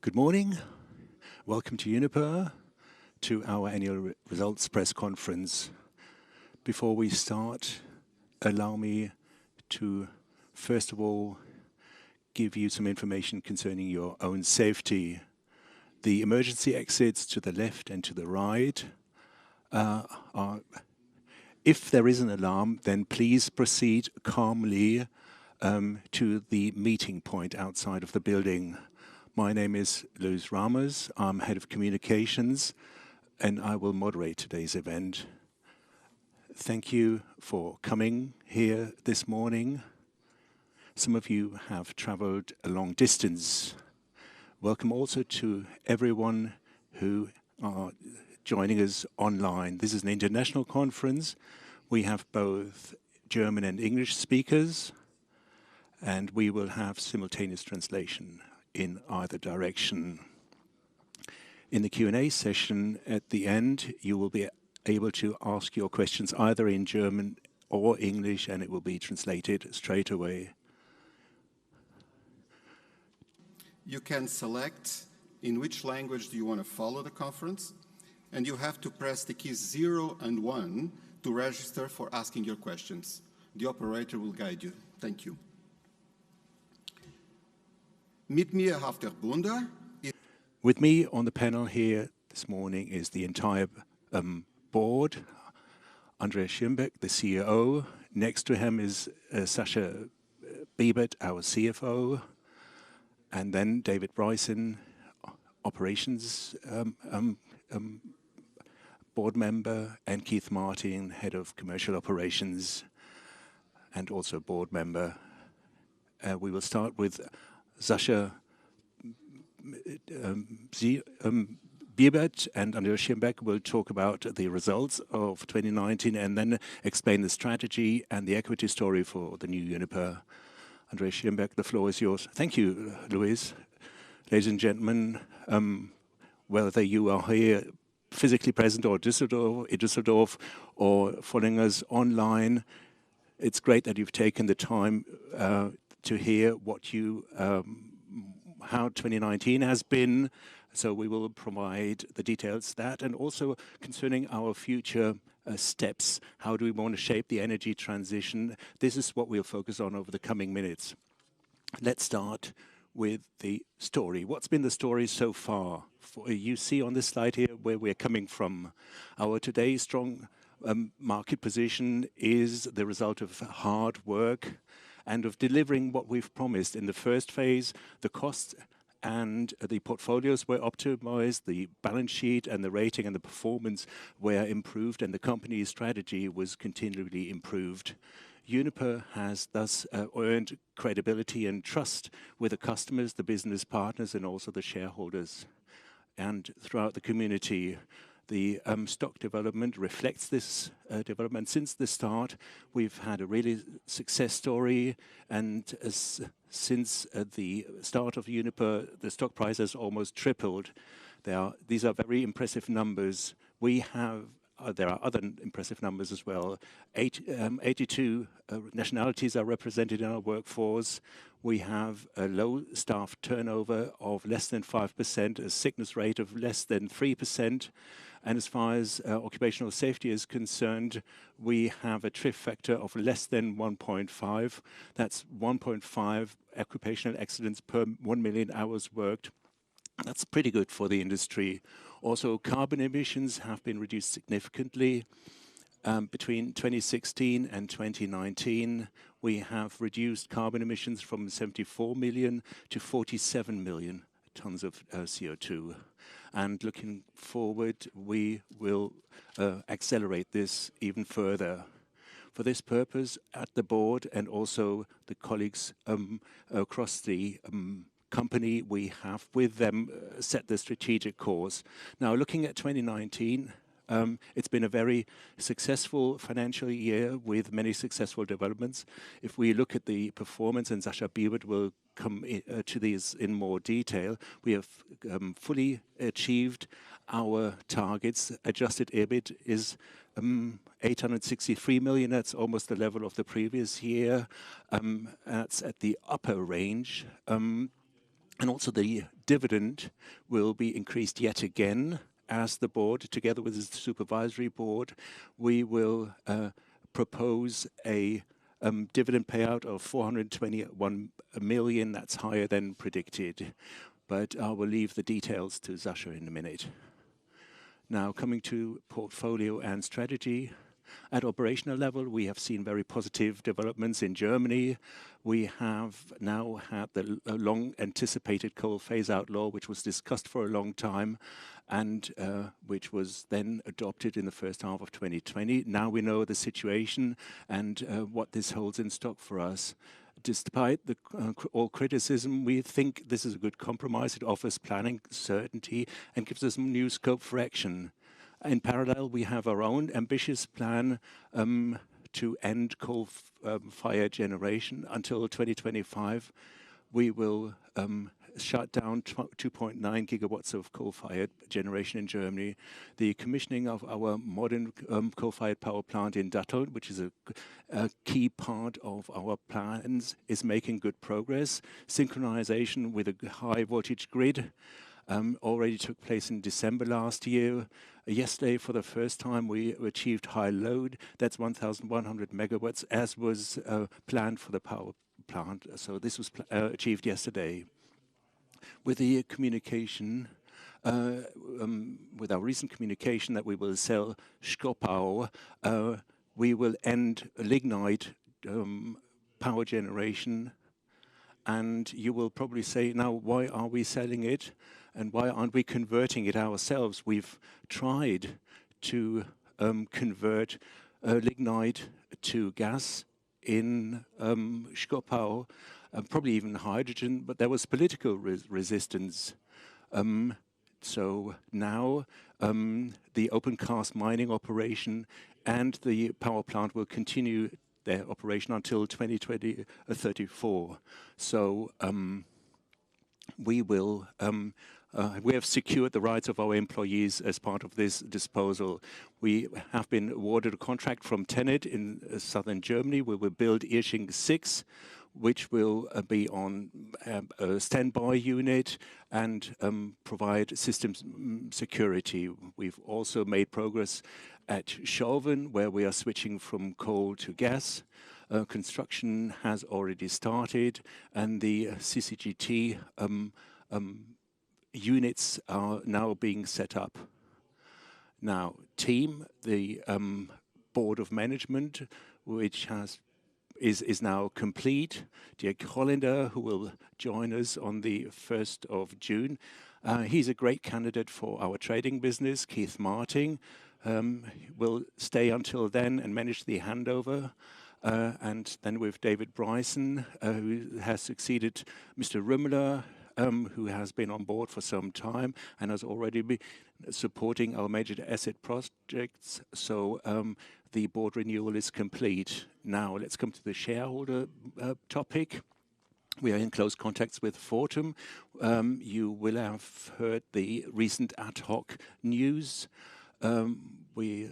Good morning. Welcome to Uniper, to our annual results press conference. Before we start, allow me to, first of all, give you some information concerning your own safety. The emergency exits to the left and to the right are, if there is an alarm, then please proceed calmly to the meeting point outside of the building. My name is Luis Ramos. I'm head of communications, and I will moderate today's event. Thank you for coming here this morning. Some of you have traveled a long distance. Welcome also to everyone who are joining us online. This is an international conference. We have both German and English speakers, and we will have simultaneous translation in either direction. In the Q&A session at the end, you will be able to ask your questions either in German or English, and it will be translated straight away. You can select in which language do you want to follow the conference, and you have to press the keys 0 and 1 to register for asking your questions. The operator will guide you. Thank you. With me on the panel here this morning is the entire board. Andreas Schierenbeck, the CEO. Next to him is Sascha Bibert, our CFO. And then David Bryson, operations board member, and Keith Martin, head of commercial operations, and also board member. We will start with Sascha Bibert, and Andreas Schierenbeck will talk about the results of 2019 and then explain the strategy and the equity story for the new Uniper. Andreas Schierenbeck, the floor is yours. Thank you, Luis. Ladies and gentlemen, whether you are here physically present or in Düsseldorf or following us online, it's great that you've taken the time to hear what you, how 2019 has been. So we will provide the details of that, and also concerning our future steps. How do we want to shape the energy transition? This is what we'll focus on over the coming minutes. Let's start with the story. What's been the story so far? You see on this slide here where we're coming from. Our today's strong market position is the result of hard work and of delivering what we've promised. In the first phase, the costs and the portfolios were optimized, the balance sheet and the rating and the performance were improved, and the company's strategy was continually improved. Uniper has thus earned credibility and trust with the customers, the business partners, and also the shareholders. And throughout the community, the stock development reflects this development. Since the start, we've had a really success story, and since the start of Uniper, the stock price has almost tripled. These are very impressive numbers. There are other impressive numbers as well. 82 nationalities are represented in our workforce. We have a low staff turnover of less than 5%, a sickness rate of less than 3%. And as far as occupational safety is concerned, we have a TRIF factor of less than 1.5. That's 1.5 occupational accidents per 1 million hours worked. That's pretty good for the industry. Also, carbon emissions have been reduced significantly. Between 2016 and 2019, we have reduced carbon emissions from 74 million to 47 million tons of CO2. And looking forward, we will accelerate this even further. For this purpose, at the board and also the colleagues across the company, we have with them set the strategic course. Now, looking at 2019, it's been a very successful financial year with many successful developments. If we look at the performance, and Sascha Bibert will come to these in more detail, we have fully achieved our targets. Adjusted EBIT is 863 million. That's almost the level of the previous year. That's at the upper range. And also the dividend will be increased yet again. As the board, together with the supervisory board, we will propose a dividend payout of 421 million. That's higher than predicted. But I will leave the details to Sascha in a minute. Now, coming to portfolio and strategy. At operational level, we have seen very positive developments in Germany. We have now had the long-anticipated coal phase-out law, which was discussed for a long time, and which was then adopted in the first half of 2020. Now we know the situation and what this holds in stock for us. Despite all criticism, we think this is a good compromise. It offers planning certainty and gives us new scope for action. In parallel, we have our own ambitious plan to end coal-fired generation until 2025. We will shut down 2.9 gigawatts of coal-fired generation in Germany. The commissioning of our modern coal-fired power plant in Datteln, which is a key part of our plans, is making good progress. Synchronization with a high-voltage grid already took place in December last year. Yesterday, for the first time, we achieved high load. That's 1,100 megawatts, as was planned for the power plant. So this was achieved yesterday. With the communication, with our recent communication that we will sell Schkopau, we will end lignite power generation. And you will probably say, now, why are we selling it? And why aren't we converting it ourselves? We've tried to convert lignite to gas in Schkopau, probably even hydrogen, but there was political resistance. So now the open cast mining operation and the power plant will continue their operation until 2034. So we have secured the rights of our employees as part of this disposal. We have been awarded a contract from TenneT in southern Germany. We will build Irsching 6, which will be on a standby unit and provide systems security. We've also made progress at Scholven, where we are switching from coal to gas. Construction has already started, and the CCGT units are now being set up. Now, team, the board of management, which is now complete. Dirk Holländer, who will join us on the 1st of June. He's a great candidate for our trading business. Keith Marting will stay until then and manage the handover. And then with David Bryson, who has succeeded Mr. Rümmler, who has been on board for some time and has already been supporting our major asset projects. So the board renewal is complete. Now let's come to the shareholder topic. We are in close contacts with Fortum. You will have heard the recent ad hoc news. We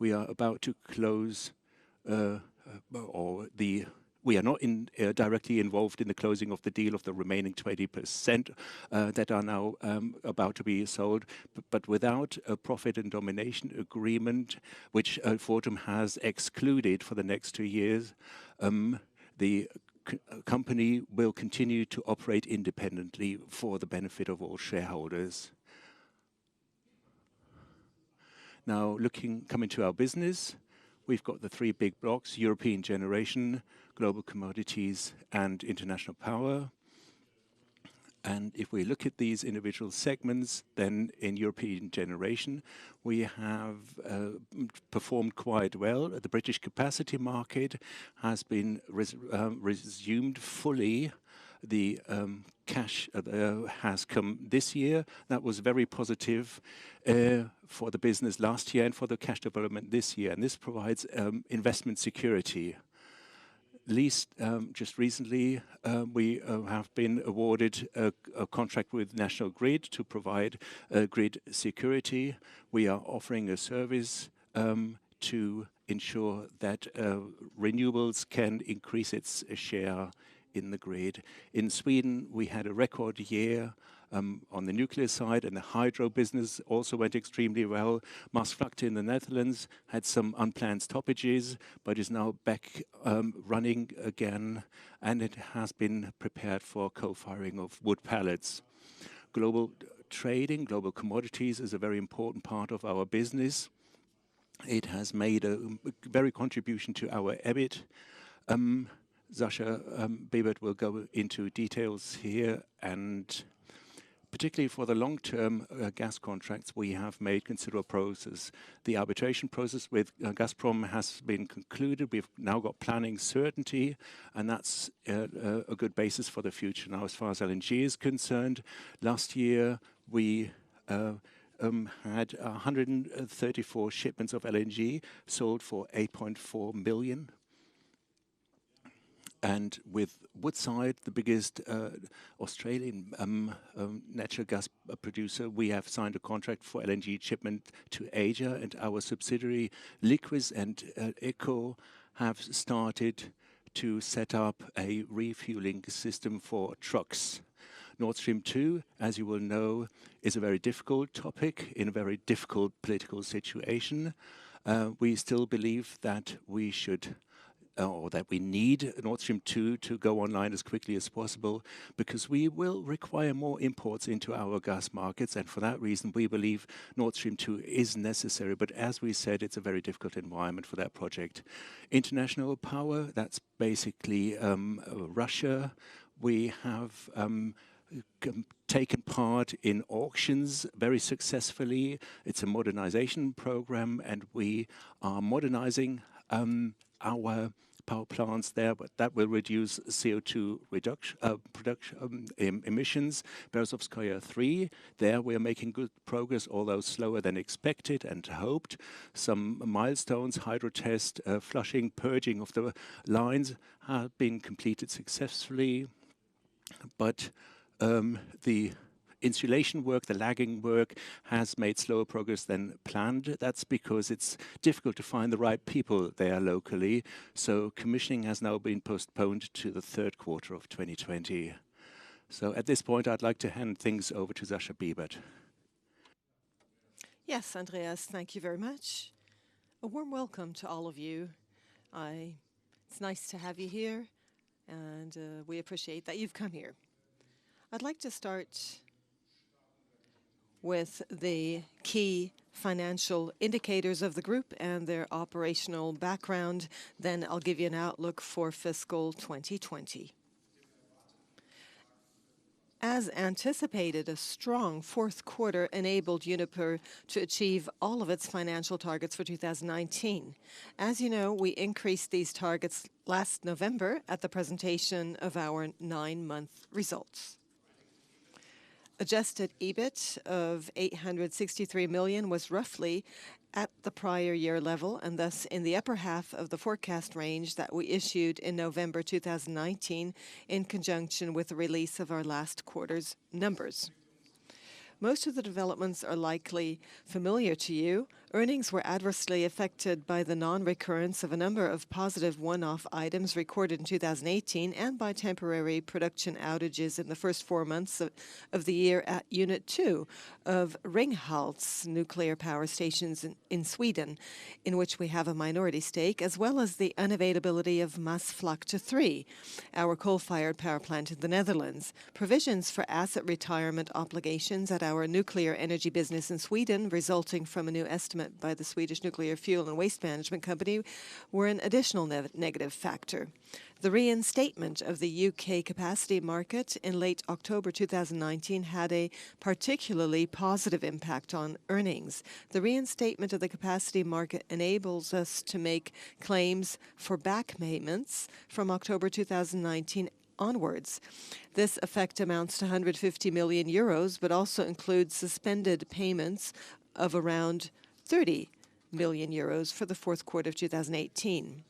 are about to close, we are not directly involved in the closing of the deal of the remaining 20% that are now about to be sold, but without a profit and domination agreement, which Fortum has excluded for the next 2 years, the company will continue to operate independently for the benefit of all shareholders. Now, coming to our business, we've got the 3 big blocks: European generation, global commodities, and international power. And if we look at these individual segments, then in European generation, we have performed quite well. The British capacity market has been resumed fully. The cash has come this year. That was very positive for the business last year and for the cash development this year. And this provides investment security. Just recently, we have been awarded a contract with National Grid to provide grid security. We are offering a service to ensure that renewables can increase its share in the grid. In Sweden, we had a record year on the nuclear side, and the hydro business also went extremely well. Maasvlakte in the Netherlands had some unplanned stoppages, but is now back running again, and it has been prepared for co-firing of wood pellets. Global trading, global commodities is a very important part of our business. It has made a very contribution to our EBIT. Sascha Bibert will go into details here, and particularly for the long-term gas contracts, we have made considerable progress. The arbitration process with Gazprom has been concluded. We've now got planning certainty, and that's a good basis for the future. Now, as far as LNG is concerned, last year we had 134 shipments of LNG sold for 8.4 million. And with Woodside, the biggest Australian natural gas producer, we have signed a contract for LNG shipment to Asia, and our subsidiary Liquids and Eco have started to set up a refueling system for trucks. Nord Stream 2, as you will know, is a very difficult topic in a very difficult political situation. We still believe that we should or that we need Nord Stream 2 to go online as quickly as possible, because we will require more imports into our gas markets, and for that reason we believe Nord Stream 2 is necessary. But as we said, it's a very difficult environment for that project. International power, that's basically Russia. We have taken part in auctions very successfully. It's a modernization program, and we are modernizing our power plants there, but that will reduce CO2 production emissions. Berezovskaya 3, there we're making good progress, although slower than expected and hoped. Some milestones, hydro test, flushing, purging of the lines have been completed successfully, but the insulation work, the lagging work, has made slower progress than planned. That's because it's difficult to find the right people there locally. So commissioning has now been postponed to the third quarter of 2020. So at this point, I'd like to hand things over to Sascha Bibert. Yes, Andreas, thank you very much. A warm welcome to all of you. It's nice to have you here, and we appreciate that you've come here. I'd like to start with the key financial indicators of the group and their operational background. Then I'll give you an outlook for fiscal 2020. As anticipated, a strong fourth quarter enabled Uniper to achieve all of its financial targets for 2019. As you know, we increased these targets last November at the presentation of our 9-month results. Adjusted EBIT of 863 million was roughly at the prior year level, and thus in the upper half of the forecast range that we issued in November 2019 in conjunction with the release of our last quarter's numbers. Most of the developments are likely familiar to you. Earnings were adversely affected by the non-recurrence of a number of positive one-off items recorded in 2018 and by temporary production outages in the first 4 months of the year at Unit 2 of Ringhals's nuclear power stations in Sweden, in which we have a minority stake, as well as the unavailability of Maasvlakte 3, our coal-fired power plant in the Netherlands. Provisions for asset retirement obligations at our nuclear energy business in Sweden, resulting from a new estimate by the Swedish Nuclear Fuel and Waste Management Company, were an additional negative factor. The reinstatement of the UK capacity market in late October 2019 had a particularly positive impact on earnings. The reinstatement of the capacity market enables us to make claims for back payments from October 2019 onwards. This effect amounts to 150 million euros, but also includes suspended payments of around 30 million euros for the fourth quarter of 2018.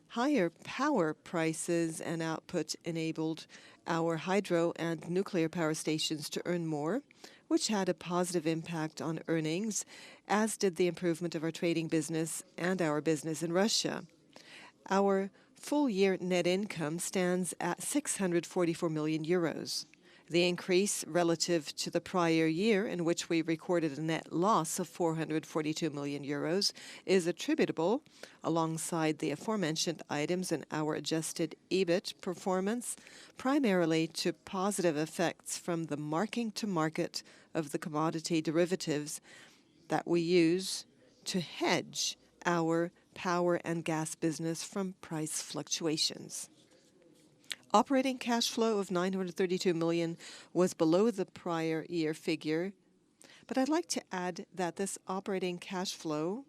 Higher power prices and output enabled our hydro and nuclear power stations to earn more, which had a positive impact on earnings, as did the improvement of our trading business and our business in Russia. Our full year net income stands at 644 million euros. The increase relative to the prior year, in which we recorded a net loss of 442 million euros, is attributable, alongside the aforementioned items in our adjusted EBIT performance, primarily to positive effects from the marking to market of the commodity derivatives that we use to hedge our power and gas business from price fluctuations. Operating cash flow of 932 million was below the prior year figure, but I'd like to add that this operating cash flow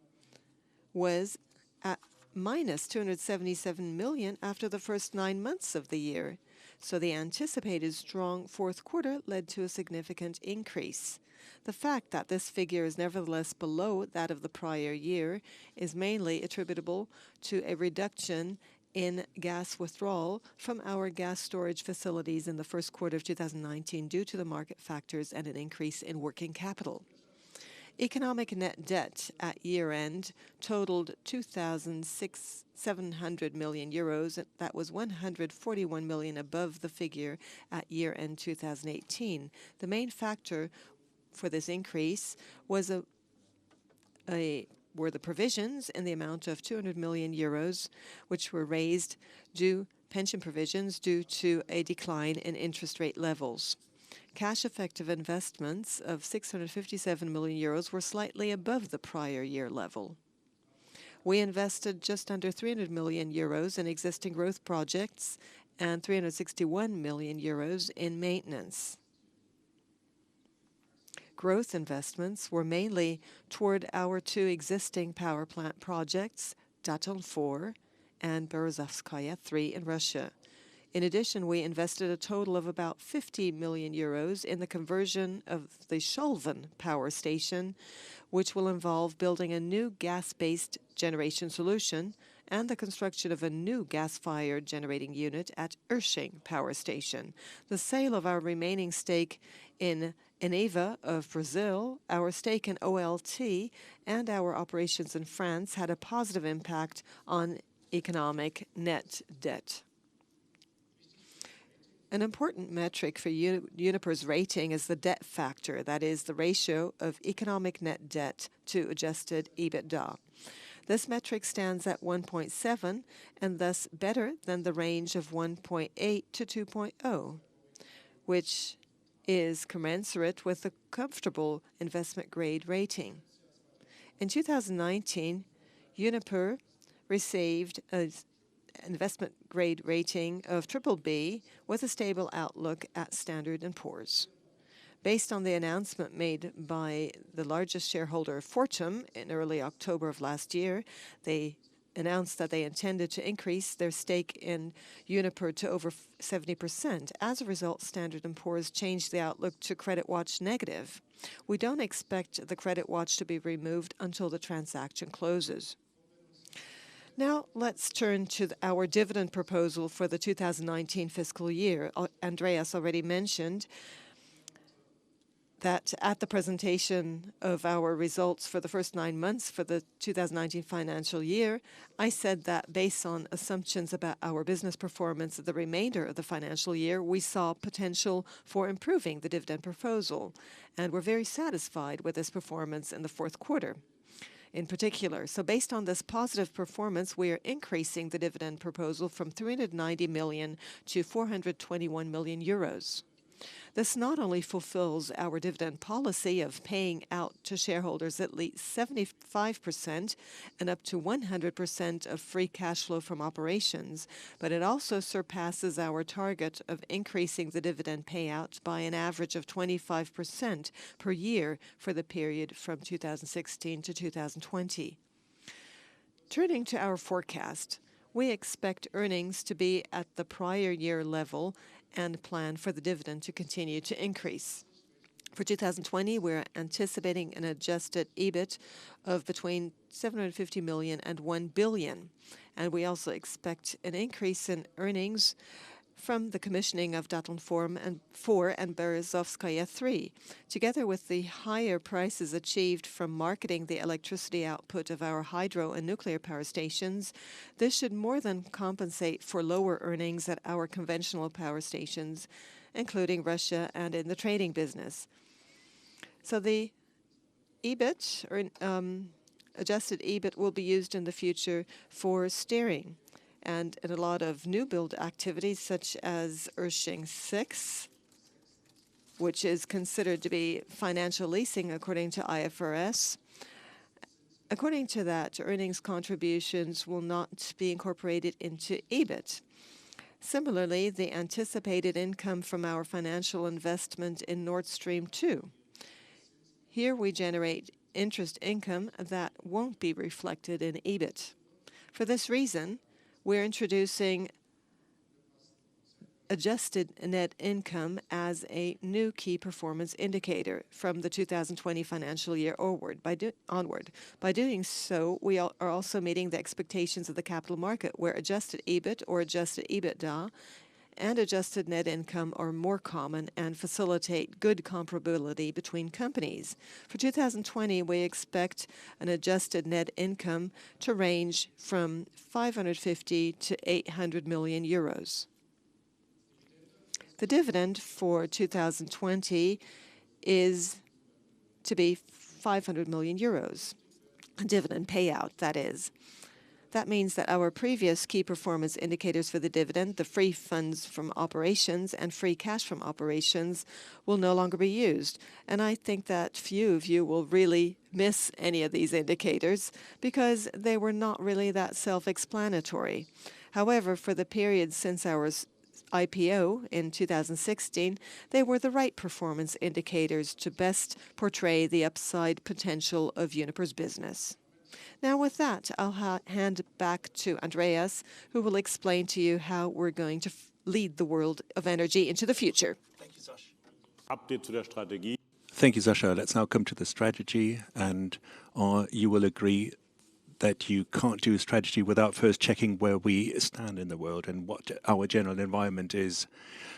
was at minus 277 million after the first 9 months of the year. So the anticipated strong fourth quarter led to a significant increase. The fact that this figure is nevertheless below that of the prior year is mainly attributable to a reduction in gas withdrawal from our gas storage facilities in the first quarter of 2019 due to the market factors and an increase in working capital. Economic net debt at year-end totaled 2,700 million euros. That was 141 million above the figure at year-end 2018. The main factor for this increase was were the provisions in the amount of 200 million euros, which were raised pension provisions due to a decline in interest rate levels. Cash effective investments of 657 million euros were slightly above the prior year level. We invested just under 300 million euros in existing growth projects and 361 million euros in maintenance. Growth investments were mainly toward our 2 existing power plant projects, Datteln 4 and Berezovskaya 3 in Russia. In addition, we invested a total of about 50 million euros in the conversion of the Scholven power station, which will involve building a new gas-based generation solution and the construction of a new gas-fired generating unit at Irsching power station. The sale of our remaining stake in Eneva of Brazil, our stake in OLT, and our operations in France had a positive impact on economic net debt. An important metric for Uniper's rating is the debt factor, that is, the ratio of economic net debt to adjusted EBITDA. This metric stands at 1.7 and thus better than the range of 1.8 to 2.0, which is commensurate with a comfortable investment-grade rating. In 2019, Uniper received an investment-grade rating of BBB with a stable outlook at Standard & Poor's. Based on the announcement made by the largest shareholder, Fortum, in early October of last year, they announced that they intended to increase their stake in Uniper to over 70%. As a result, Standard & Poor's changed the outlook to credit watch negative. We don't expect the credit watch to be removed until the transaction closes. Now let's turn to our dividend proposal for the 2019 fiscal year. Andreas already mentioned that at the presentation of our results for the first 9 months for the 2019 financial year, I said that based on assumptions about our business performance of the remainder of the financial year, we saw potential for improving the dividend proposal, and we're very satisfied with this performance in the fourth quarter in particular. So based on this positive performance, we are increasing the dividend proposal from 390 million to 421 million euros. This not only fulfills our dividend policy of paying out to shareholders at least 75% and up to 100% of free cash flow from operations, but it also surpasses our target of increasing the dividend payout by an average of 25% per year for the period from 2016 to 2020. Turning to our forecast, we expect earnings to be at the prior year level and plan for the dividend to continue to increase. For 2020, we're anticipating an adjusted EBIT of between 750 million and 1 billion. And we also expect an increase in earnings from the commissioning of Datteln 4 and Berezovskaya 3. Together with the higher prices achieved from marketing the electricity output of our hydro and nuclear power stations, this should more than compensate for lower earnings at our conventional power stations, including Russia and in the trading business. So the EBIT, or adjusted EBIT, will be used in the future for steering. And in a lot of new build activities, such as Irsching 6, which is considered to be financial leasing according to IFRS. According to that, earnings contributions will not be incorporated into EBIT. Similarly, the anticipated income from our financial investment in Nord Stream 2. Here we generate interest income that won't be reflected in EBIT. For this reason, we're introducing adjusted net income as a new key performance indicator from the 2020 financial year onward. By doing so, we are also meeting the expectations of the capital market, where adjusted EBIT or adjusted EBITDA and adjusted net income are more common and facilitate good comparability between companies. For 2020, we expect an adjusted net income to range from 550 to 800 million euros. The dividend for 2020 is to be 500 million euros, a dividend payout, that is. That means that our previous key performance indicators for the dividend, the free funds from operations and free cash from operations, will no longer be used. And I think that few of you will really miss any of these indicators because they were not really that self-explanatory. However, for the period since our IPO in 2016, they were the right performance indicators to best portray the upside potential of Uniper's business. Now with that, I'll hand back to Andreas, who will explain to you how we're going to lead the world of energy into the future. Thank you, Sascha. Update to der Strategie. Thank you, Sascha. Let's now come to the strategy, and you will agree that you can't do a strategy without first checking where we stand in the world and what our general environment is.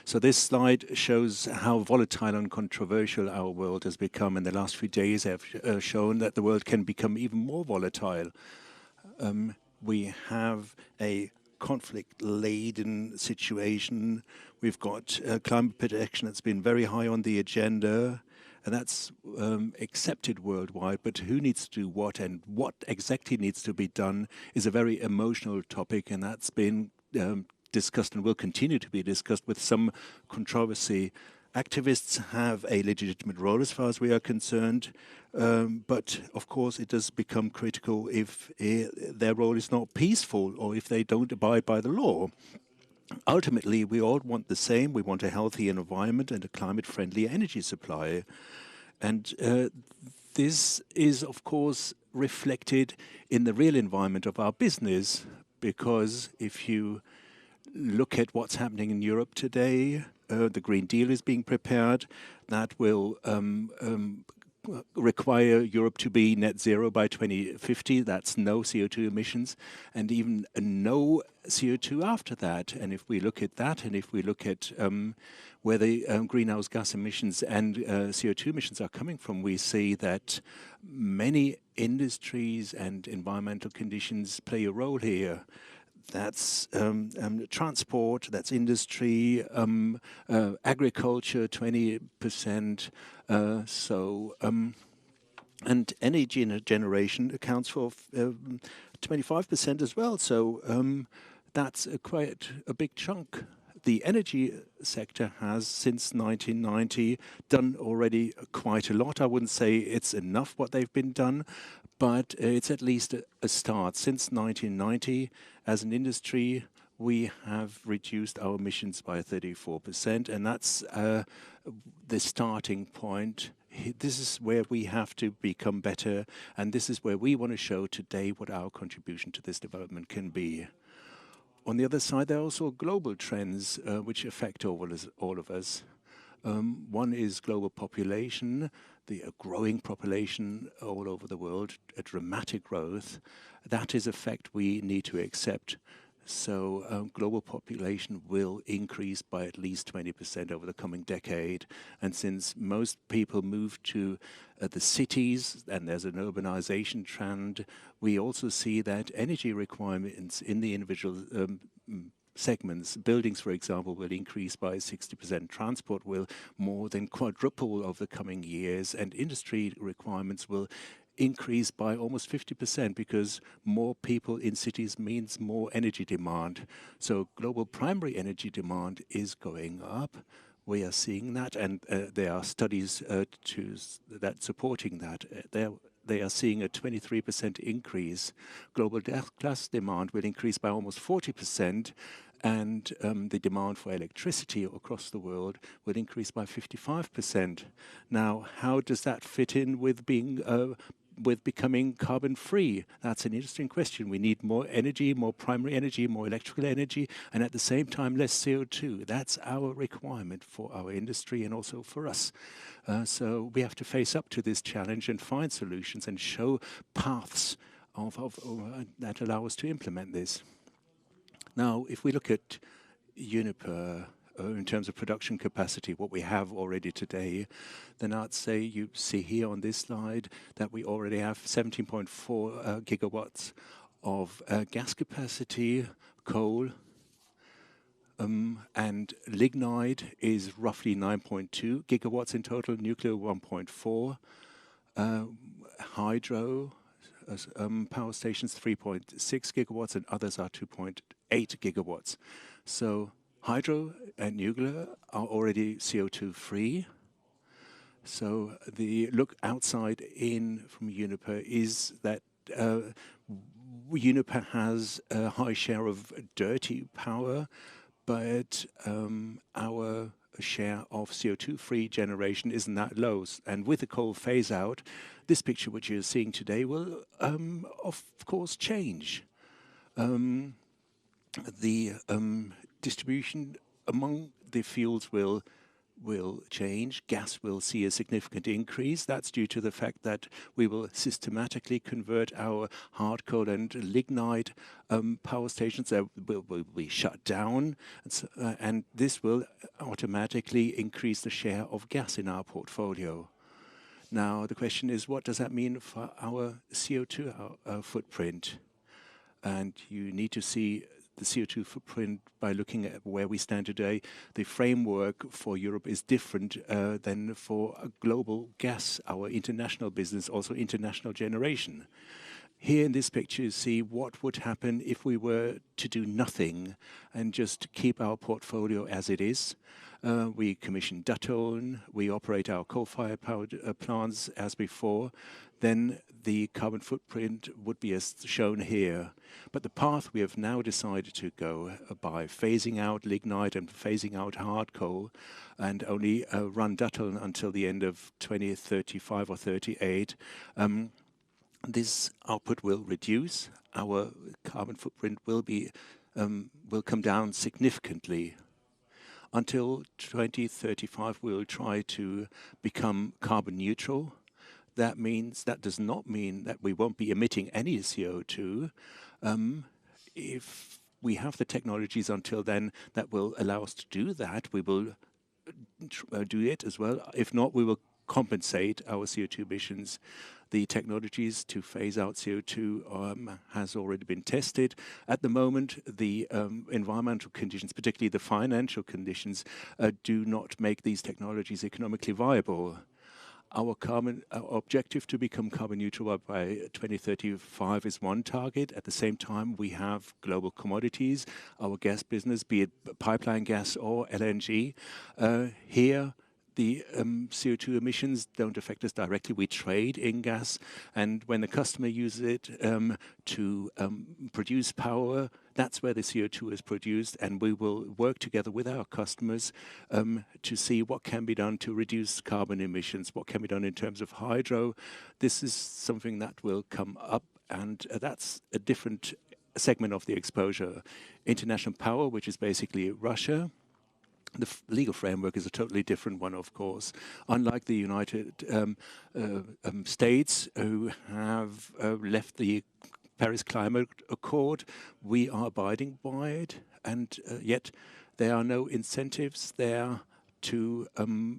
So this slide shows how volatile and controversial our world has become. In the last few days have shown that the world can become even more volatile. We have a conflict-laden situation. We've got climate protection that's been very high on the agenda, and that's accepted worldwide. But who needs to do what and what exactly needs to be done is a very emotional topic, and that's been discussed and will continue to be discussed with some controversy. Activists have a legitimate role as far as we are concerned, but of course it does become critical if their role is not peaceful or if they don't abide by the law. Ultimately, we all want the same. We want a healthy environment and a climate-friendly energy supply. And this is, of course, reflected in the real environment of our business, because if you look at what's happening in Europe today, the Green Deal is being prepared. That will require Europe to be net zero by 2050. That's no CO2 emissions, and even no CO2 after that. And if we look at that, and if we look at where the greenhouse gas emissions and CO2 emissions are coming from, we see that many industries and environmental conditions play a role here. That's transport, that's industry, agriculture, 20%. And energy generation accounts for 25% as well. So that's quite a big chunk. The energy sector has, since 1990, done already quite a lot. I wouldn't say it's enough what they've been done, but it's at least a start. Since 1990, as an industry, we have reduced our emissions by 34%, and that's the starting point. This is where we have to become better, and this is where we want to show today what our contribution to this development can be. On the other side, there are also global trends which affect all of us. One is global population, the growing population all over the world, a dramatic growth. That is a fact we need to accept. So global population will increase by at least 20% over the coming decade. And since most people move to the cities and there's an urbanization trend, we also see that energy requirements in the individual segments, buildings, for example, will increase by 60%. Transport will more than quadruple over the coming years, and industry requirements will increase by almost 50% because more people in cities means more energy demand. So global primary energy demand is going up. We are seeing that, and there are studies that supporting that. They are seeing a 23% increase. Global gas demand will increase by almost 40%, and the demand for electricity across the world will increase by 55%. Now, how does that fit in with becoming carbon-free? That's an interesting question. We need more energy, more primary energy, more electrical energy, and at the same time, less CO2. That's our requirement for our industry and also for us. So we have to face up to this challenge and find solutions and show paths that allow us to implement this. Now, if we look at Uniper in terms of production capacity, what we have already today, then I'd say you see here on this slide that we already have 17.4 gigawatts of gas capacity, coal, and lignite is roughly 9.2 gigawatts in total, nuclear 1.4, hydro power stations 3.6 gigawatts, and others are 2.8 gigawatts. So hydro and nuclear are already CO2 free. So the look outside in from Uniper is that Uniper has a high share of dirty power, but our share of CO2-free generation isn't that low. And with the coal phase-out, this picture which you're seeing today will, of course, change. The distribution among the fields will change. Gas will see a significant increase. That's due to the fact that we will systematically convert our hard coal and lignite power stations that will be shut down. And this will automatically increase the share of gas in our portfolio. Now, the question is, what does that mean for our CO2 footprint? And you need to see the CO2 footprint by looking at where we stand today. The framework for Europe is different than for global gas, our international business, also international generation. Here in this picture, you see what would happen if we were to do nothing and just keep our portfolio as it is. We commission Datteln, we operate our coal-fired power plants as before. Then the carbon footprint would be as shown here. But the path we have now decided to go by phasing out lignite and phasing out hard coal and only run Datteln until the end of 2035 or 38, this output will reduce. Our carbon footprint will come down significantly. Until 2035, we will try to become carbon neutral. That does not mean that we won't be emitting any CO2. If we have the technologies until then that will allow us to do that, we will do it as well. If not, we will compensate our CO2 emissions. The technologies to phase out CO2 has already been tested. At the moment, the environmental conditions, particularly the financial conditions, do not make these technologies economically viable. Our objective to become carbon neutral by 2035 is one target. At the same time, we have global commodities, our gas business, be it pipeline gas or LNG. Here, the CO2 emissions don't affect us directly. We trade in gas, and when the customer uses it to produce power, that's where the CO2 is produced, and we will work together with our customers to see what can be done to reduce carbon emissions, what can be done in terms of hydro. This is something that will come up, and that's a different segment of the exposure. International power, which is basically Russia. The legal framework is a totally different one, of course. Unlike the United States, who have left the Paris Climate Accord. We are abiding by it, and yet there are no incentives there to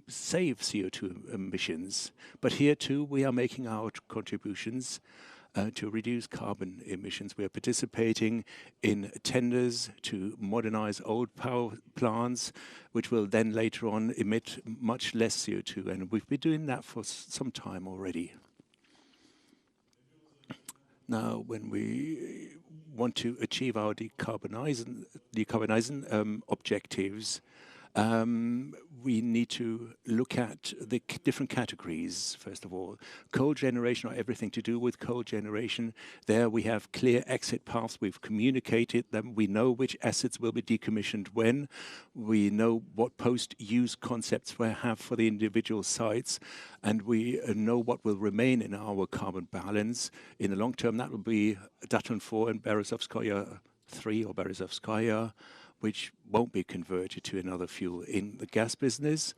save CO2 emissions. But here too, we are making our contributions to reduce carbon emissions. We are participating in tenders to modernize old power plants, which will then later on emit much less CO2. And we've been doing that for some time already. Now, when we want to achieve our decarbonizing objectives, we need to look at the different categories, first of all. Coal generation, or everything to do with coal generation. There we have clear exit paths. We've communicated them. We know which assets will be decommissioned when. We know what post-use concepts we have for the individual sites. And we know what will remain in our carbon balance. In the long term, that will be Datteln 4 and Berezovskaya 3 or Berezovskaya, which won't be converted to another fuel. In the gas business,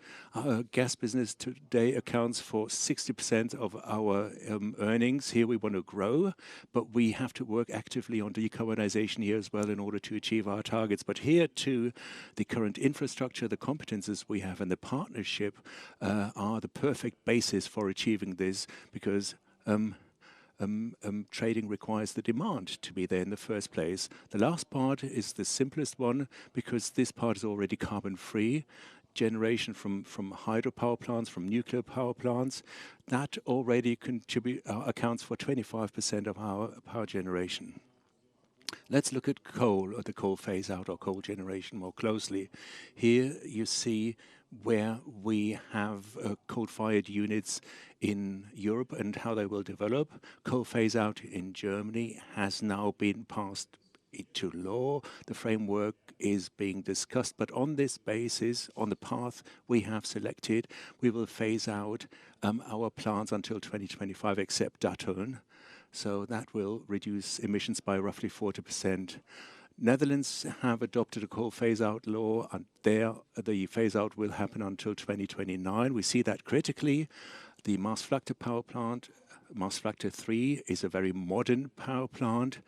gas business today accounts for 60% of our earnings. Here we want to grow, but we have to work actively on decarbonization here as well in order to achieve our targets. But here too, the current infrastructure, the competences we have, and the partnership are the perfect basis for achieving this, because trading requires the demand to be there in the first place. The last part is the simplest one, because this part is already carbon-free. Generation from hydropower plants, from nuclear power plants, that already accounts for 25% of our power generation. Let's look at coal, or the coal phase-out or coal generation more closely. Here you see where we have coal-fired units in Europe and how they will develop. Coal phase-out in Germany has now been passed into law. The framework is being discussed, but on this basis, on the path we have selected, we will phase out our plants until 2025, except Datteln. So that will reduce emissions by roughly 40%. Netherlands have adopted a coal phase-out law, and there the phase-out will happen until 2029. We see that critically. The Maasvlakte power plant, Maasvlakte 3, is a very modern power plant,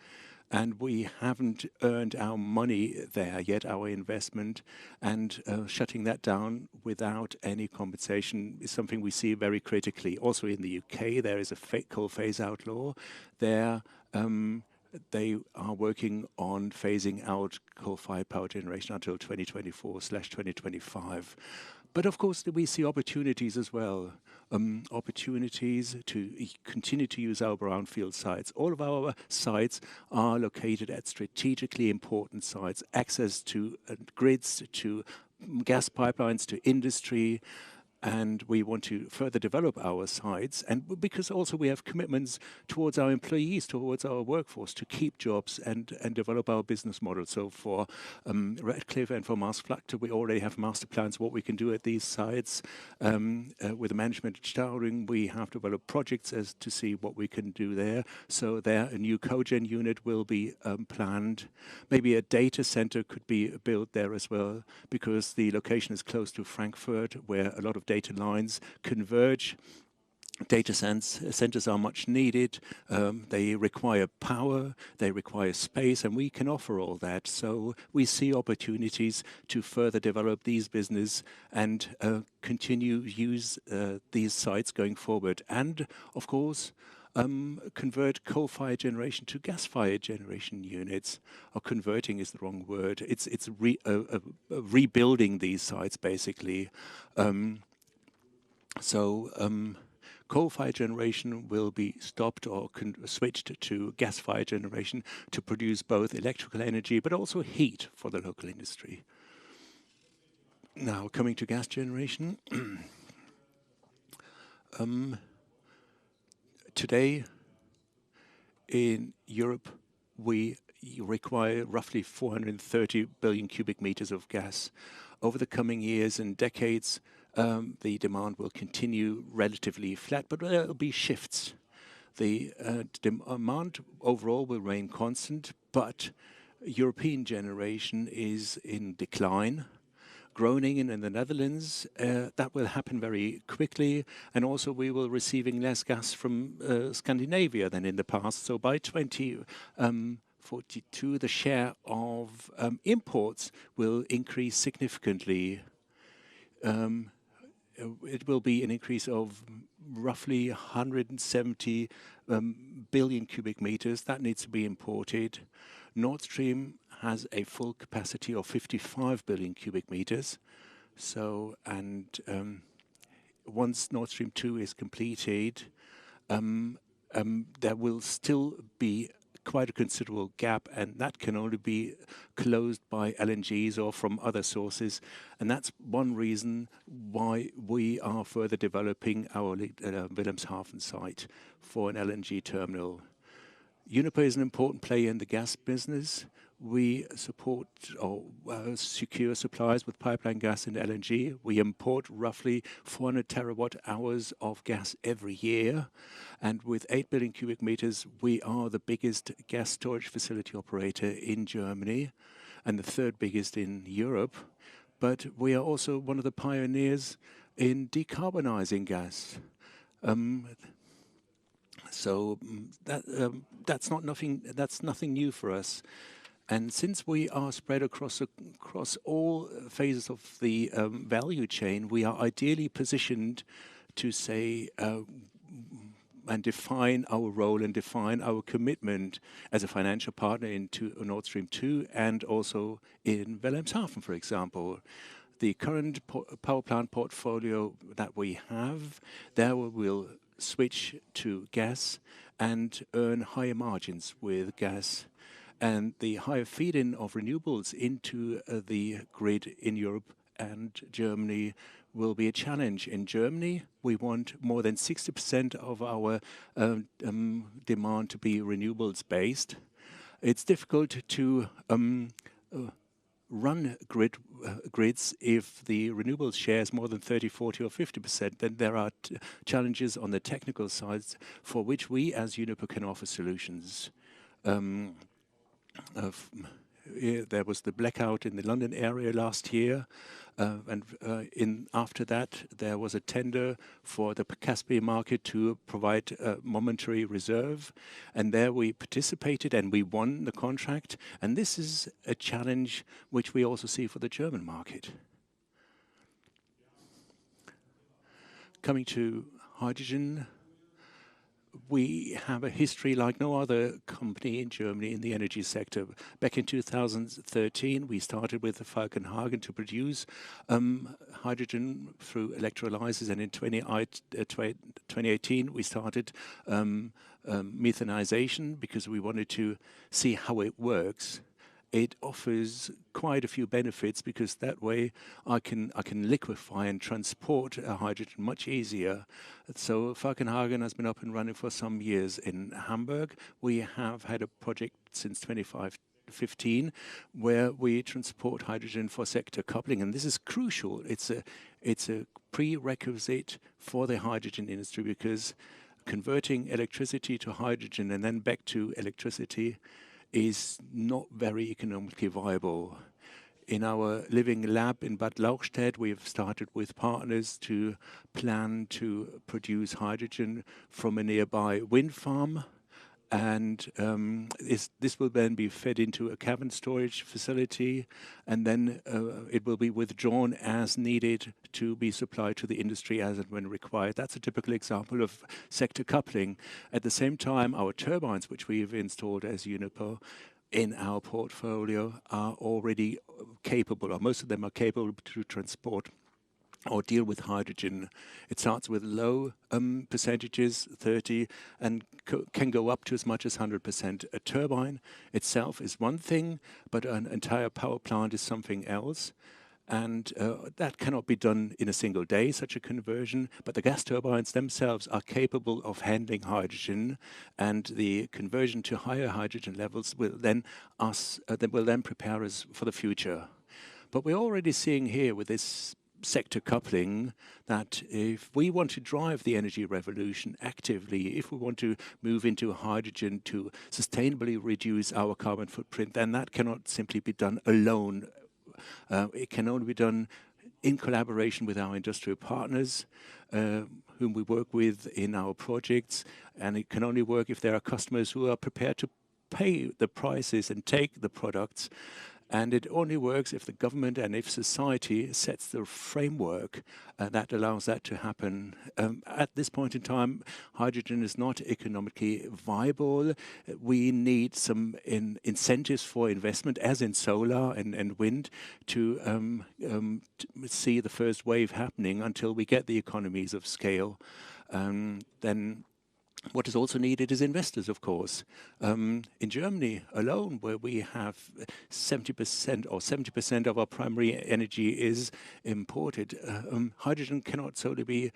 and we haven't earned our money there yet, our investment, and shutting that down without any compensation is something we see very critically. Also in the UK, there is a coal phase-out law. There, they are working on phasing out coal-fired power generation until 2024/2025. But of course, we see opportunities as well. Opportunities to continue to use our brownfield sites. All of our sites are located at strategically important sites, access to grids, to gas pipelines, to industry. And we want to further develop our sites, and because also we have commitments towards our employees, towards our workforce, to keep jobs and develop our business model. So for Redcliffe and for Maasvlakte, we already have master plans what we can do at these sites. With the management at Stauring, we have developed projects as to see what we can do there. So there, a new cogen unit will be planned. Maybe a data center could be built there as well, because the location is close to Frankfurt, where a lot of data lines converge. Data centers are much needed. They require power, they require space, and we can offer all that. So we see opportunities to further develop these business and continue use these sites going forward. And of course, convert coal-fired generation to gas-fired generation units. Or converting is the wrong word. It's rebuilding these sites basically. Coal-fired generation will be stopped or switched to gas-fired generation to produce both electrical energy but also heat for the local industry. Now, coming to gas generation. Today, in Europe, we require roughly 430 billion cubic meters of gas. Over the coming years and decades, the demand will continue relatively flat, but there will be shifts. The demand overall will remain constant, but European generation is in decline. Groningen in the Netherlands. That will happen very quickly, and also we will receiving less gas from Scandinavia than in the past. So by 2042, the share of imports will increase significantly. It will be an increase of roughly 170 billion cubic meters. That needs to be imported. Nord Stream has a full capacity of 55 billion cubic meters. So, and once Nord Stream 2 is completed, there will still be quite a considerable gap, and that can only be closed by LNGs or from other sources. And that's one reason why we are further developing our Wilhelmshaven site for an LNG terminal. Uniper is an important player in the gas business. We support or secure supplies with pipeline gas and LNG. We import roughly 400 terawatt hours of gas every year. And with 8 billion cubic meters, we are the biggest gas storage facility operator in Germany and the third biggest in Europe. But we are also one of the pioneers in decarbonizing gas. So that's nothing new for us. And since we are spread across all phases of the value chain, we are ideally positioned to say and define our role and define our commitment as a financial partner into Nord Stream 2 and also in Wilhelmshaven, for example. The current power plant portfolio that we have, there we will switch to gas and earn higher margins with gas. And the higher feed-in of renewables into the grid in Europe and Germany will be a challenge. In Germany, we want more than 60% of our demand to be renewables-based. It's difficult to run grids if the renewables share is more than 30, 40 or 50%. Then there are challenges on the technical sides for which we as Uniper can offer solutions. There was the blackout in the London area last year, and after that there was a tender for the Caspian market to provide a momentary reserve, and there we participated and we won the contract, and this is a challenge which we also see for the German market. Coming to hydrogen, we have a history like no other company in Germany in the energy sector. Back in 2013, we started with Falkenhagen to produce hydrogen through electrolyzers, and in 2018 we started methanization because we wanted to see how it works. It offers quite a few benefits because that way I can liquefy and transport hydrogen much easier. So Falkenhagen has been up and running for some years. In Hamburg, we have had a project since 2015 where we transport hydrogen for sector coupling, and this is crucial. It's a prerequisite for the hydrogen industry because converting electricity to hydrogen and then back to electricity is not very economically viable. In our living lab in Bad Lauchstädt, we have started with partners to plan to produce hydrogen from a nearby wind farm. And this will then be fed into a cavern storage facility, and then it will be withdrawn as needed to be supplied to the industry as and when required. That's a typical example of sector coupling. At the same time, our turbines, which we've installed as Uniper in our portfolio, are already capable, or most of them are capable to transport or deal with hydrogen. It starts with low percentages, 30, and can go up to as much as 100%. A turbine itself is one thing, but an entire power plant is something else. And that cannot be done in a single day, such a conversion, but the gas turbines themselves are capable of handling hydrogen, and the conversion to higher hydrogen levels will then prepare us for the future. But we're already seeing here with this sector coupling that if we want to drive the energy revolution actively, if we want to move into hydrogen to sustainably reduce our carbon footprint, then that cannot simply be done alone It can only be done in collaboration with our industrial partners, whom we work with in our projects, and it can only work if there are customers who are prepared to pay the prices and take the products. And it only works if the government and if society sets the framework that allows that to happen. At this point in time, hydrogen is not economically viable. We need some incentives for investment, as in solar and wind, to see the first wave happening until we get the economies of scale. Then what is also needed is investors, of course. In Germany alone, where we have 70% or 70% of our primary energy is imported, hydrogen cannot solely be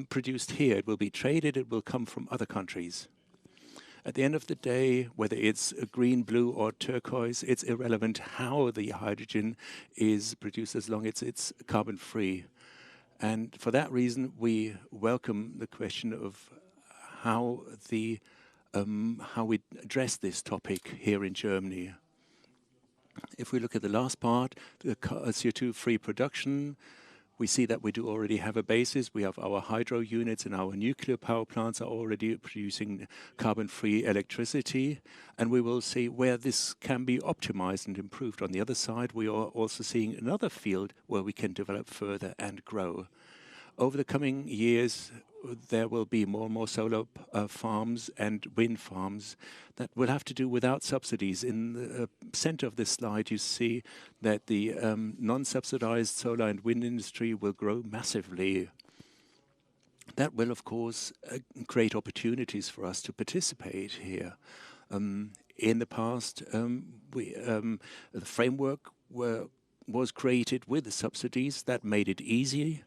produced here. It will be traded, it will come from other countries. At the end of the day, whether it's green, blue or turquoise, it's irrelevant how the hydrogen is produced as long as it's carbon-free. And for that reason, we welcome the question of how we address this topic here in Germany. If we look at the last part, the CO2-free production, we see that we do already have a basis. We have our hydro units and our nuclear power plants are already producing carbon-free electricity, and we will see where this can be optimized and improved. On the other side, we are also seeing another field where we can develop further and grow. Over the coming years, there will be more and more solar farms and wind farms that will have to do without subsidies. In the center of this slide, you see that the non-subsidized solar and wind industry will grow massively. That will, of course, create opportunities for us to participate here. In the past, the framework was created with the subsidies that made it easy,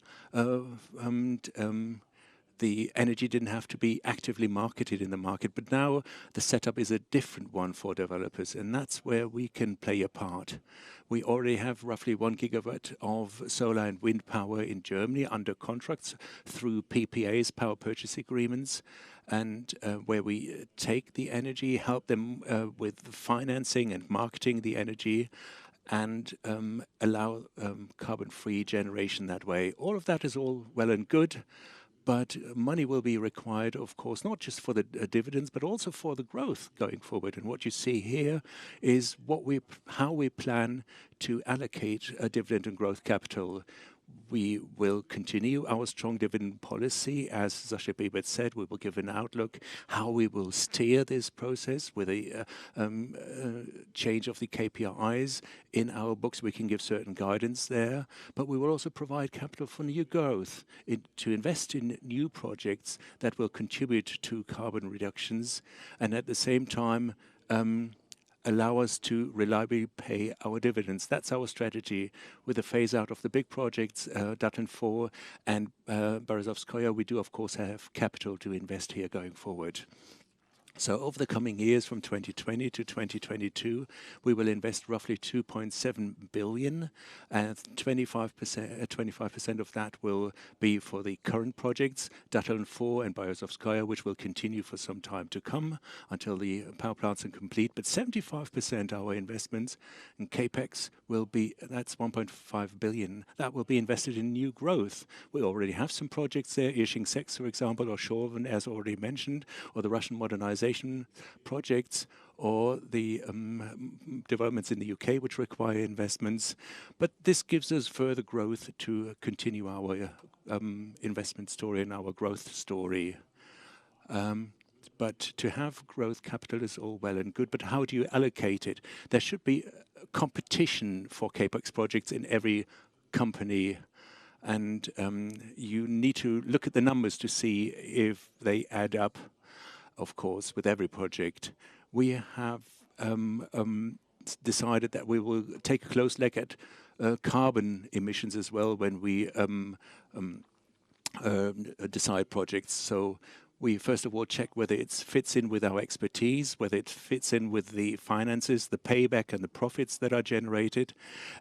the energy didn't have to be actively marketed in the market, but now the setup is a different one for developers, and that's where we can play a part. We already have roughly 1 gigawatt of solar and wind power in Germany under contracts through PPAs, power purchase agreements, and where we take the energy, help them with financing and marketing the energy, and allow carbon-free generation that way. All of that is all well and good, but money will be required, of course, not just for the dividends, but also for the growth going forward. And what you see here is how we plan to allocate a dividend and growth capital. We will continue our strong dividend policy. As Sascha Bibert said, we will give an outlook how we will steer this process with a change of the KPIs in our books. We can give certain guidance there, but we will also provide capital for new growth, to invest in new projects that will contribute to carbon reductions and at the same time allow us to reliably pay our dividends. That's our strategy. With the phase out of the big projects, Datteln 4 and Berezovskaya, we do of course have capital to invest here going forward. So over the coming years, from 2020 to 2022, we will invest roughly 2.7 billion, and 25% of that will be for the current projects, Datteln 4 and Berezovskaya, which will continue for some time to come until the power plants are complete. But 75% our investments in CAPEX will be, that's 1.5 billion, that will be invested in new growth. We already have some projects there, Irsching 6, for example, or Schierenbeck, as already mentioned, or the Russian modernization projects, or the developments in the UK which require investments. But this gives us further growth to continue our investment story and our growth story. But to have growth capital is all well and good, but how do you allocate it? There should be competition for CAPEX projects in every company, and you need to look at the numbers to see if they add up. Of course, with every project, we have decided that we will take a close look at carbon emissions as well when we decide projects. So we first of all check whether it fits in with our expertise, whether it fits in with the finances, the payback and the profits that are generated,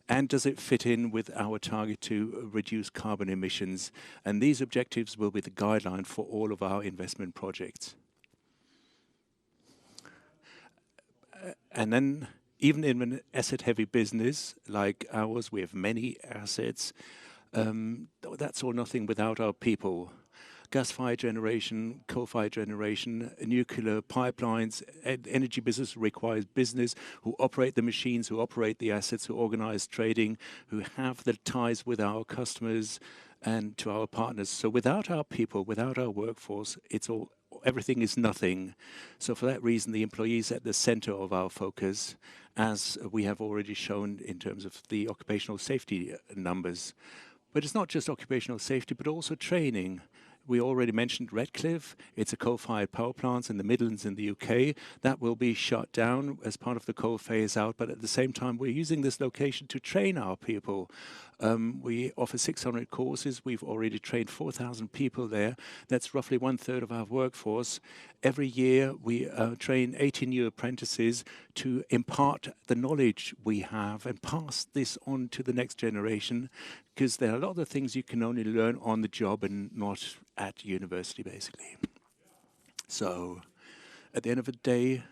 and does it fit in with our target to reduce carbon emissions. And these objectives will be the guideline for all of our investment projects. And then even in an asset-heavy business like ours, we have many assets. That's all nothing without our people. Gas-fired generation, coal-fired generation, nuclear pipelines, energy business requires business who operate the machines, who operate the assets, who organize trading, who have the ties with our customers and to our partners. So without our people, without our workforce, everything is nothing. So for that reason, the employees at the center of our focus, as we have already shown in terms of the occupational safety numbers. But it's not just occupational safety, but also training. We already mentioned Redcliffe. It's a coal-fired power plant in the Midlands in the UK. That will be shut down as part of the coal phase-out, but at the same time, we're using this location to train our people. We offer 600 courses. We've already trained 4,000 people there. That's roughly 1/3 of our workforce. Every year, we train 80 new apprentices to impart the knowledge we have and pass this on to the next generation, because there are a lot of things you can only learn on the job and not at university, basically. So at the end of the day,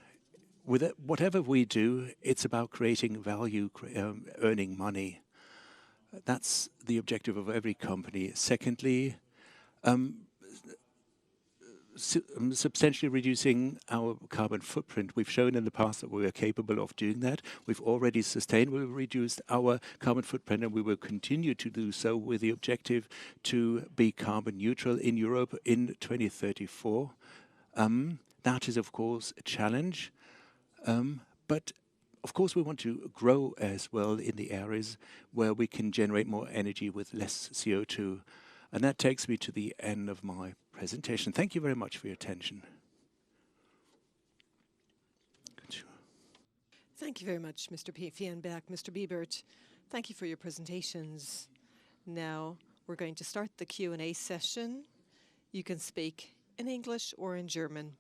with whatever we do, it's about creating value, earning money. That's the objective of every company. Secondly, substantially reducing our carbon footprint. We've shown in the past that we are capable of doing that. We've already sustainably reduced our carbon footprint, and we will continue to do so with the objective to be carbon neutral in Europe in 2034. That is, of course, a challenge, but of course, we want to grow as well in the areas where we can generate more energy with less CO2. And that takes me to the end of my presentation. Thank you very much for your attention. Thank you very much, Mr. Schierenbeck, Mr. Bibert. Thank you for your presentations. Now we're going to start the Q&A session. You can speak in English or in German.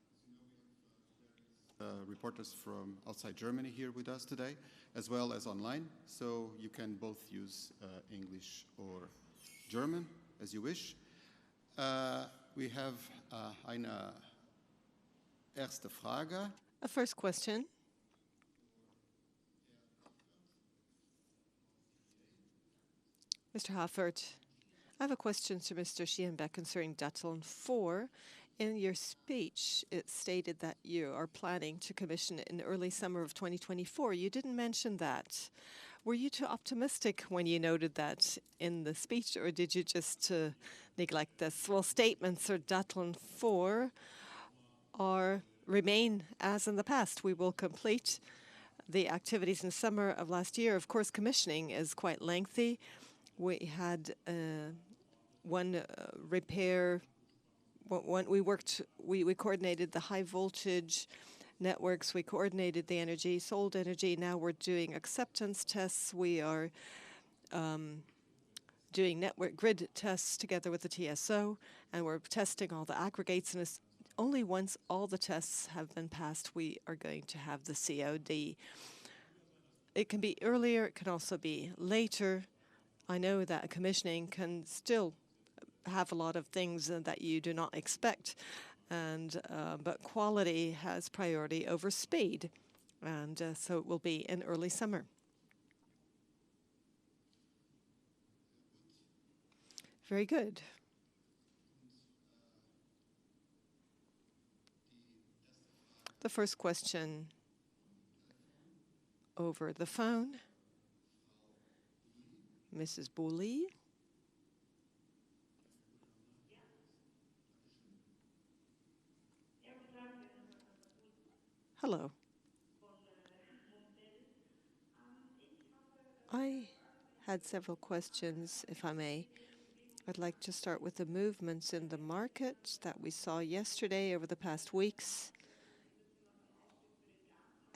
Reporters from outside Germany here with us today, as well as online. So you can both use English or German, as you wish. We have eine erste Frage. A first question. Mr. Haffert, I have a question to Mr. Schierenbeck concerning Datteln 4. In your speech, it stated that you are planning to commission it in early summer of 2024. You didn't mention that. Were you too optimistic when you noted that in the speech, or did you just neglect this? Well, statements for Datteln 4 remain as in the past. We will complete the activities in summer of last year. Of course, commissioning is quite lengthy. We had one repair. We coordinated the high voltage networks, we coordinated the energy, sold energy. Now we're doing acceptance tests. We are doing network grid tests together with the TSO, and we're testing all the aggregates. And only once all the tests have been passed, we are going to have the COD. It can be earlier, it can also be later. I know that commissioning can still have a lot of things that you do not expect, and but quality has priority over speed, and so it will be in early summer. Very good. The first question over the phone, Mrs. Booley. Hello. I had several questions, if I may. I'd like to start with the movements in the market that we saw yesterday over the past weeks.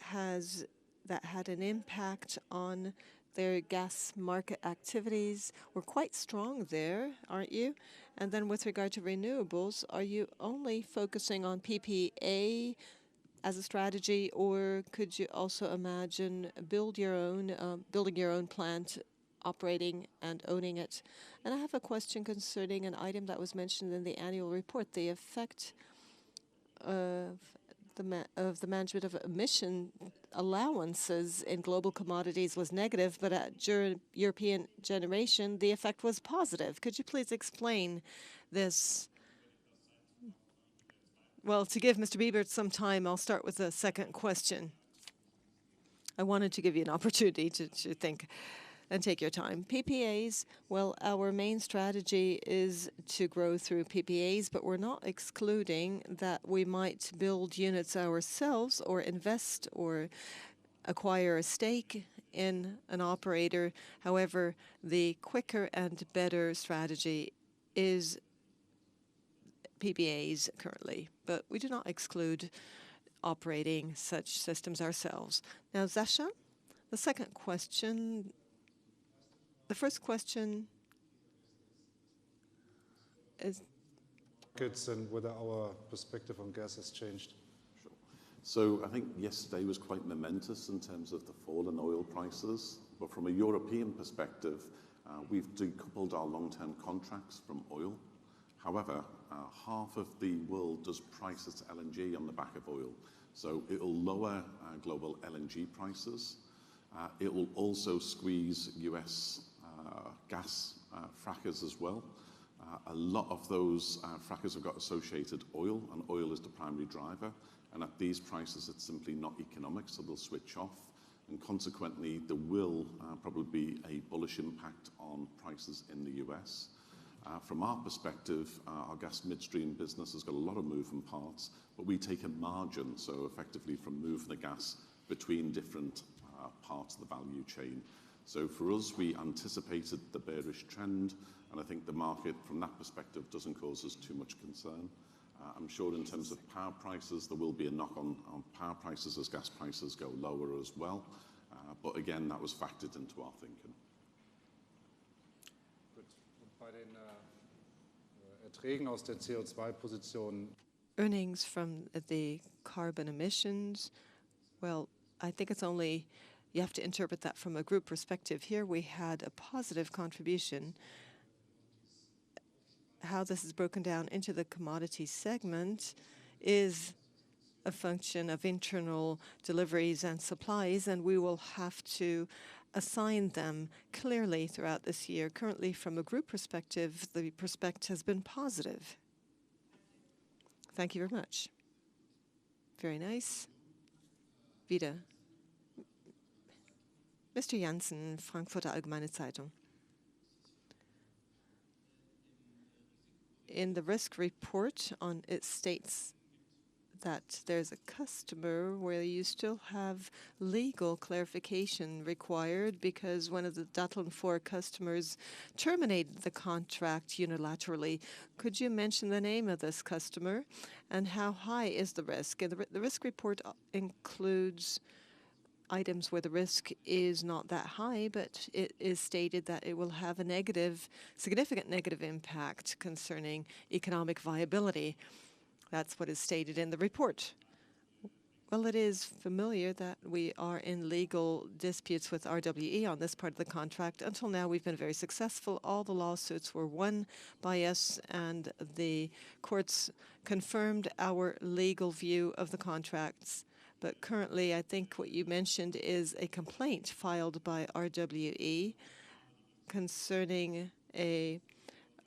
Has that had an impact on their gas market activities? We're quite strong there, aren't you? And then with regard to renewables, are you only focusing on PPA as a strategy, or could you also imagine building your own plant, operating and owning it? And I have a question concerning an item that was mentioned in the annual report, the effect of of the management of emission allowances in global commodities was negative, but at European generation, the effect was positive. Could you please explain this? Well, to give Mr. Bibert some time, I'll start with the second question. I wanted to give you an opportunity to think and take your time. PPAs, well, our main strategy is to grow through PPAs, but we're not excluding that we might build units ourselves or invest or acquire a stake in an operator. However, the quicker and better strategy is PPAs currently, but we do not exclude operating such systems ourselves. Now, Sascha, the second question. The first question is and whether our perspective on gas has changed. Sure. So I think yesterday was quite momentous in terms of the fall in oil prices. But from a European perspective, we've decoupled our long-term contracts from oil. However, half of the world does price its LNG on the back of oil. So it will lower global LNG prices. It will also squeeze US gas frackers as well. A lot of those frackers have got associated oil, and oil is the primary driver. And at these prices, it's simply not economic, so they'll switch off. And consequently, there will probably be a bullish impact on prices in the US. From our perspective, our gas midstream business has got a lot of moving parts, but we take a margin, so effectively from moving the gas between different parts of the value chain. So for us, we anticipated the bearish trend, and I think the market, from that perspective, doesn't cause us too much concern. I'm sure in terms of power prices, there will be a knock on power prices as gas prices go lower as well. But again, that was factored into our thinking. Gut. Und bei den Erträgen aus der CO2-Position. Earnings from the carbon emissions, well, I think it's only, you have to interpret that from a group perspective. Here we had a positive contribution. How this is broken down into the commodity segment is a function of internal deliveries and supplies, and we will have to assign them clearly throughout this year. Currently, from a group perspective, the prospect has been positive. Thank you very much. Very nice. Wieder. Mr. Janssen, Frankfurter Allgemeine Zeitung. In the risk report, it states that there's a customer where you still have legal clarification required because one of the Datteln 4 customers terminated the contract unilaterally. Could you mention the name of this customer and how high is the risk? And the risk report includes items where the risk is not that high, but it is stated that it will have a significant negative impact concerning economic viability. That's what is stated in the report. Well, it is familiar that we are in legal disputes with RWE on this part of the contract. Until now, we've been very successful. All the lawsuits were won by us, and the courts confirmed our legal view of the contracts. But currently, I think what you mentioned is a complaint filed by RWE concerning a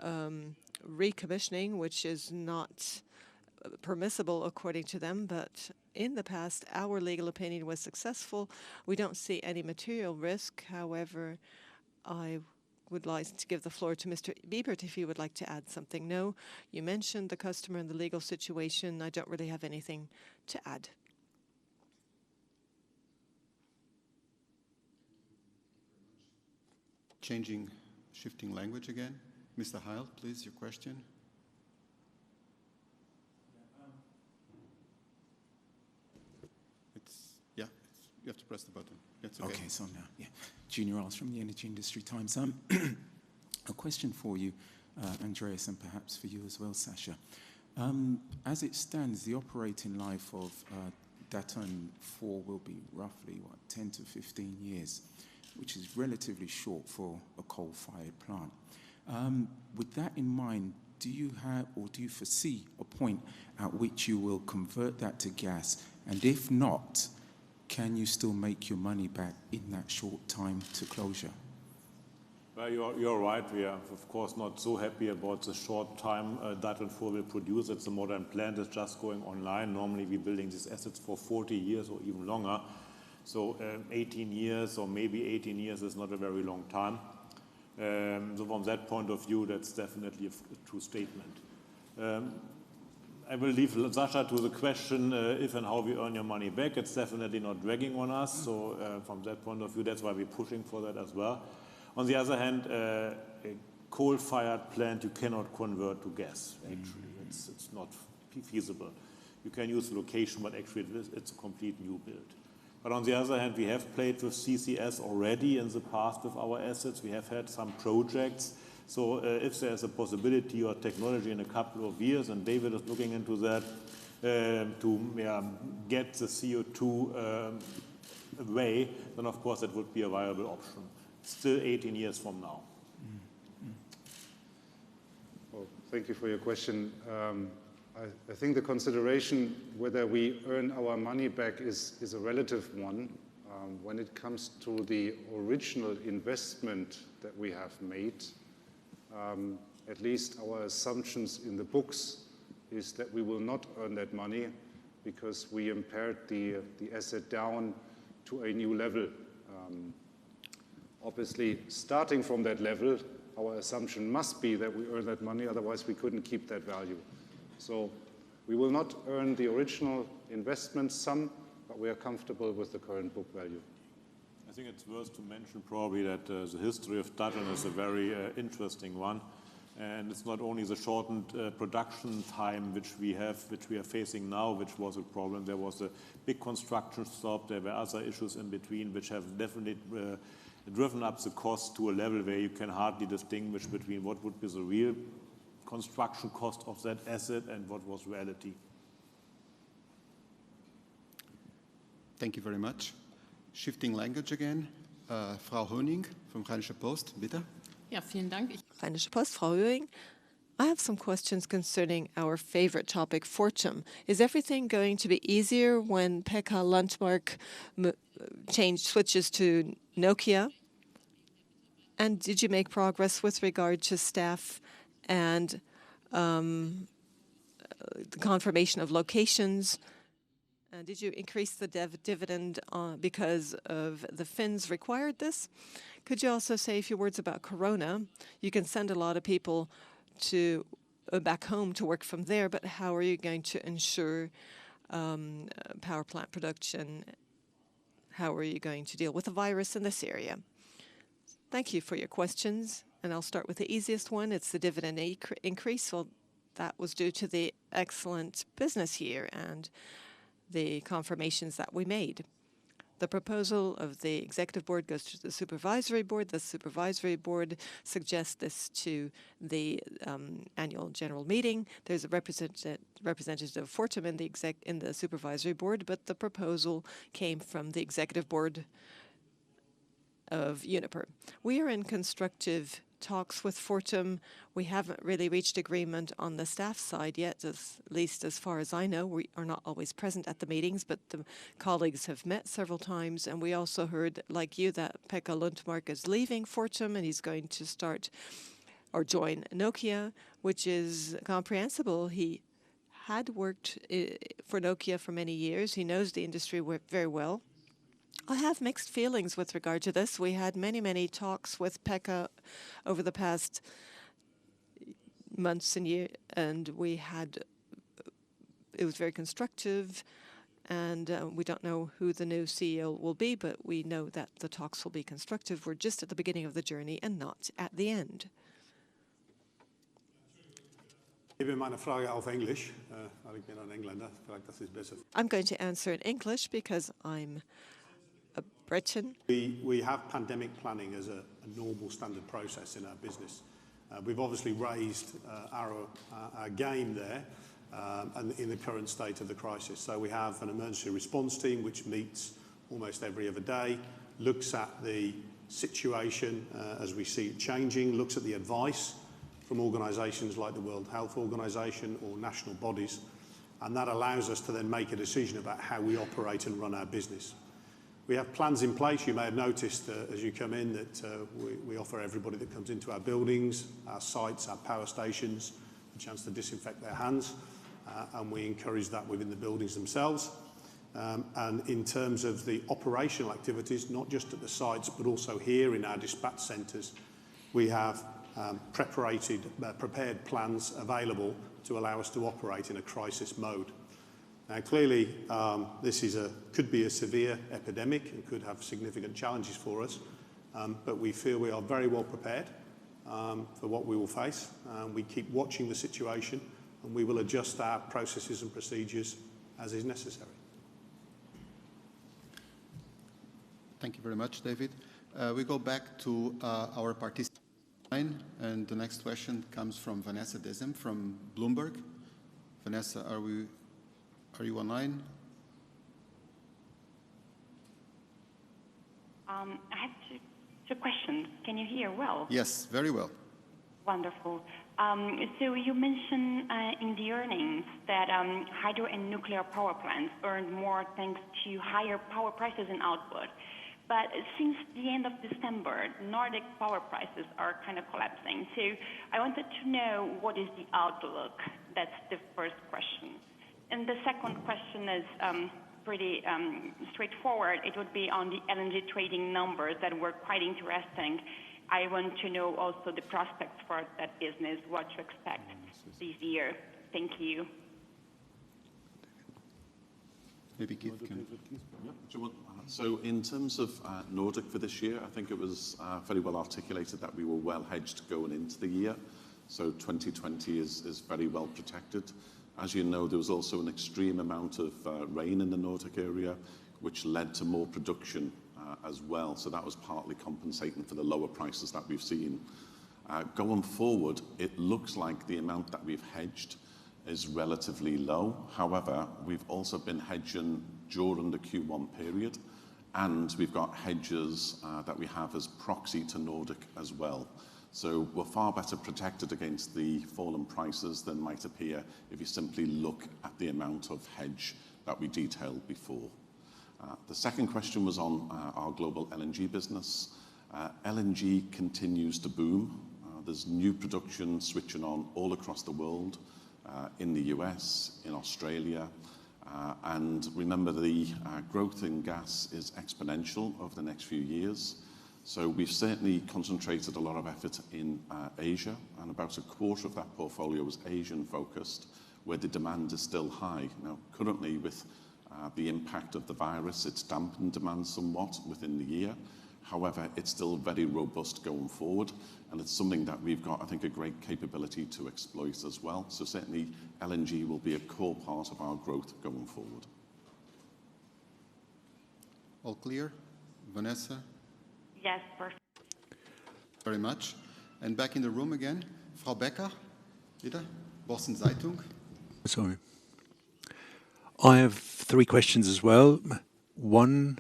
recommissioning, which is not permissible according to them. But in the past, our legal opinion was successful. We don't see any material risk. However, I would like to give the floor to Mr. Bibert if he would like to add something. No, you mentioned the customer and the legal situation. I don't really have anything to add. Shifting language again. Mr. Heil, please, your question. You have to press the button. It's okay. Okay, so now, yeah. Junior Ross from the Energy Industry Times. A question for you, Andreas, and perhaps for you as well, Sascha. As it stands, the operating life of Datteln 4 will be roughly, 10 to 15 years, which is relatively short for a coal-fired plant. With that in mind, do you have or do you foresee a point at which you will convert that to gas? And if not, can you still make your money back in that short time to closure? Well, you're right. We are, of course, not so happy about the short time Datteln 4 will produce. It's a modern plant that's just going online. Normally, we're building these assets for 40 years or even longer. So 18 years or maybe 18 years is not a very long time. So from that point of view, that's definitely a true statement. I will leave Sascha to the question if and how we earn your money back. It's definitely not dragging on us. So from that point of view, that's why we're pushing for that as well. On the other hand, a coal-fired plant you cannot convert to gas. Actually, it's not feasible. You can use the location, but actually it's a complete new build. But on the other hand, we have played with CCS already in the past with our assets. We have had some projects. So if there's a possibility or technology in a couple of years, and David is looking into that, to get the CO2 away, then of course that would be a viable option. Still 18 years from now. Well, thank you for your question. I think the consideration whether we earn our money back is a relative one. When it comes to the original investment that we have made, at least our assumptions in the books is that we will not earn that money because we impaired the asset down to a new level. Obviously, starting from that level, our assumption must be that we earn that money, otherwise we couldn't keep that value. So we will not earn the original investment sum, but we are comfortable with the current book value. I think it's worth to mention probably that the history of Datteln is a very interesting one. And it's not only the shortened production time which we are facing now, which was a problem. There was a big construction stop. There were other issues in between which have definitely driven up the cost to a level where you can hardly distinguish between what would be the real construction cost of that asset and what was reality. Thank you very much. Shifting language again. Frau Höning from Rheinische Post, bitte. Ja, vielen Dank. Rheinische Post, Frau Höing. I have some questions concerning our favorite topic, Fortum. Is everything going to be easier when Pekka Lundmark switches to Nokia? And did you make progress with regard to staff and the confirmation of locations? Did you increase the dividend because of the Finns required this? Could you also say a few words about Corona? You can send a lot of people to back home to work from there, but how are you going to ensure power plant production? How are you going to deal with the virus in this area? Thank you for your questions, and I'll start with the easiest one. It's the dividend increase. Well, that was due to the excellent business year and the confirmations that we made. The proposal of the executive board goes to the supervisory board. The supervisory board suggests this to the annual general meeting. There's a representative of Fortum in the supervisory board, but the proposal came from the executive board of Uniper. We are in constructive talks with Fortum. We haven't really reached agreement on the staff side yet, at least as far as I know. We are not always present at the meetings, but the colleagues have met several times. And we also heard, like you, that Pekka Lundmark is leaving Fortum and he's going to start or join Nokia, which is comprehensible. He had worked for Nokia for many years. He knows the industry very well. I have mixed feelings with regard to this. We had many talks with Pekka over the past months and years, and it was very constructive, and we don't know who the new CEO will be, but we know that the talks will be constructive. We're just at the beginning of the journey and not at the end. I'm going to answer in English because I'm a Briton. We have pandemic planning as a normal standard process in our business. We've obviously raised our game there and in the current state of the crisis. So we have an emergency response team which meets almost every other day, looks at the situation as we see it changing, looks at the advice from organisations like the World Health Organization or national bodies, and that allows us to then make a decision about how we operate and run our business. We have plans in place. You may have noticed as you come in that we offer everybody that comes into our buildings, our sites, our power stations, a chance to disinfect their hands, and we encourage that within the buildings themselves. And in terms of the operational activities, not just at the sites, but also here in our dispatch centres, we have prepared plans available to allow us to operate in a crisis mode. Now, clearly, this could be a severe epidemic and could have significant challenges for us, but we feel we are very well prepared for what we will face. We keep watching the situation, and we will adjust our processes and procedures as is necessary. Thank you very much, David. We go back to our participant line, and the next question comes from Vanessa Desem from Bloomberg. Vanessa, are you online? I have two questions. Can you hear well? Yes, very well. Wonderful. So you mentioned in the earnings that hydro and nuclear power plants earned more thanks to higher power prices and output. But since the end of December, Nordic power prices are kind of collapsing. So I wanted to know, what is the outlook? That's the first question. And the second question is pretty straightforward. It would be on the LNG trading numbers that were quite interesting. I want to know also the prospects for that business, what to expect this year. Thank you. Maybe Keith can. So in terms of Nordic for this year, I think it was very well articulated that we were well hedged going into the year. So 2020 is very well protected. As you know, there was also an extreme amount of rain in the Nordic area, which led to more production as well. So that was partly compensating for the lower prices that we've seen. Going forward, it looks like the amount that we've hedged is relatively low. However, we've also been hedging during the Q1 period, and we've got hedges that we have as proxy to Nordic as well. So we're far better protected against the fallen prices than might appear if you simply look at the amount of hedge that we detailed before. The second question was on our global LNG business. LNG continues to boom. There's new production switching on all across the world, in the US, in Australia. And remember, the growth in gas is exponential over the next few years. So we've certainly concentrated a lot of effort in Asia, and about a quarter of that portfolio is Asian-focused, where the demand is still high. Now, currently, with the impact of the virus, it's dampened demand somewhat within the year. However, it's still very robust going forward, and it's something that we've got, I think, a great capability to exploit as well. So certainly, LNG will be a core part of our growth going forward. All clear? Vanessa? Yes, perfect. Very much. And back in the room again, Frau Becker, bitte, Boston Zeitung. Sorry. I have three questions as well. One,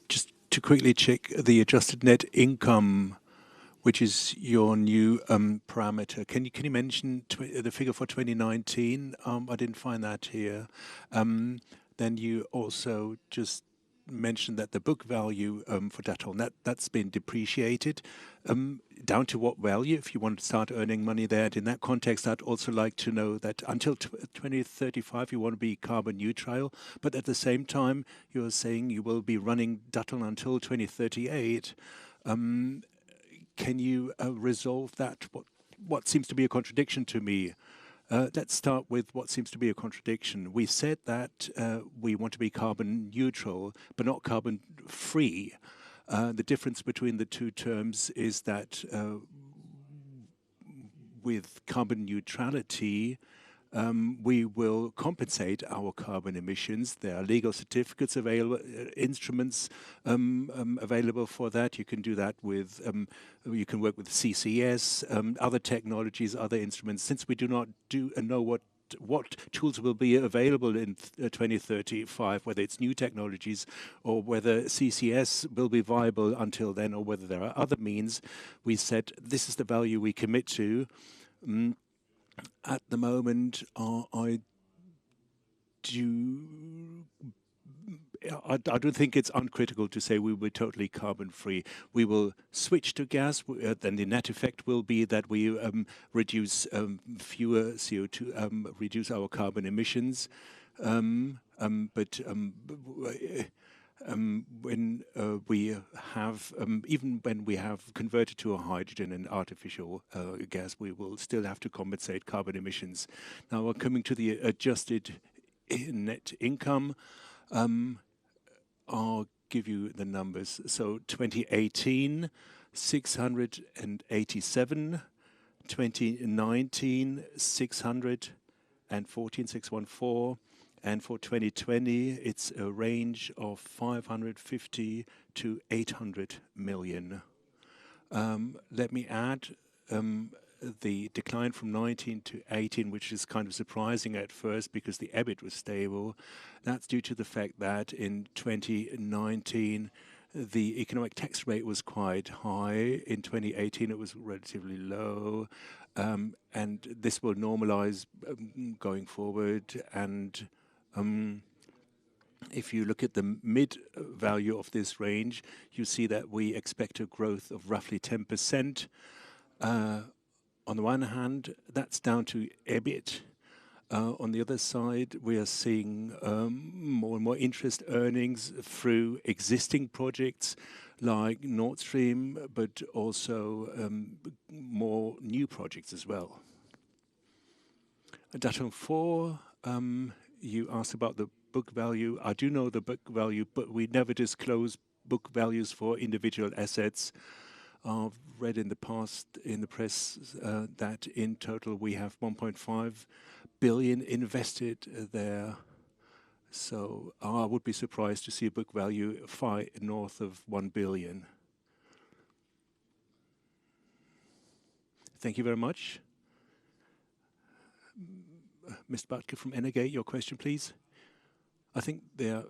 just to quickly check the adjusted net income, which is your new parameter. Can you mention the figure for 2019? I didn't find that here. Then you also just mentioned that the book value for Datteln, that's been depreciated. Down to what value, if you want to start earning money there? And in that context, I'd also like to know that until 2035, you want to be carbon neutral, but at the same time, you're saying you will be running Datteln until 2038. Can you resolve that? What seems to be a contradiction to me? Let's start with what seems to be a contradiction. We said that we want to be carbon neutral, but not carbon free. The difference between the two terms is that with carbon neutrality, we will compensate our carbon emissions. There are legal certificates available, instruments available for that. You can do that with, you can work with CCS, other technologies, other instruments. Since we do not know what tools will be available in 2035, whether it's new technologies or whether CCS will be viable until then, or whether there are other means, we said this is the value we commit to. At the moment, I don't think it's uncritical to say we were totally carbon-free. We will switch to gas, then the net effect will be that we reduce fewer CO2, reduce our carbon emissions. When we have, even when we have converted to a hydrogen and artificial gas, we will still have to compensate carbon emissions. Now we're coming to the adjusted net income. I'll give you the numbers. So 2018, 687, 2019, 614, and for 2020, it's a range of 550 to 800 million. Let me add the decline from 19 to 18, which is kind of surprising at first because the EBIT was stable. That's due to the fact that in 2019, the economic tax rate was quite high. In 2018, it was relatively low. And this will normalize going forward. And if you look at the mid value of this range, you see that we expect a growth of roughly 10%. On the one hand, that's down to EBIT. On the other side, we are seeing more and more interest earnings through existing projects like Nord Stream, but also more new projects as well. Datteln 4, you asked about the book value. I do know the book value, but we never disclose book values for individual assets. I've read in the past in the press that in total we have 1.5 billion invested there. So I would be surprised to see a book value far north of 1 billion. Thank you very much. Mr. Bartke from Energate, your question, please. I think there are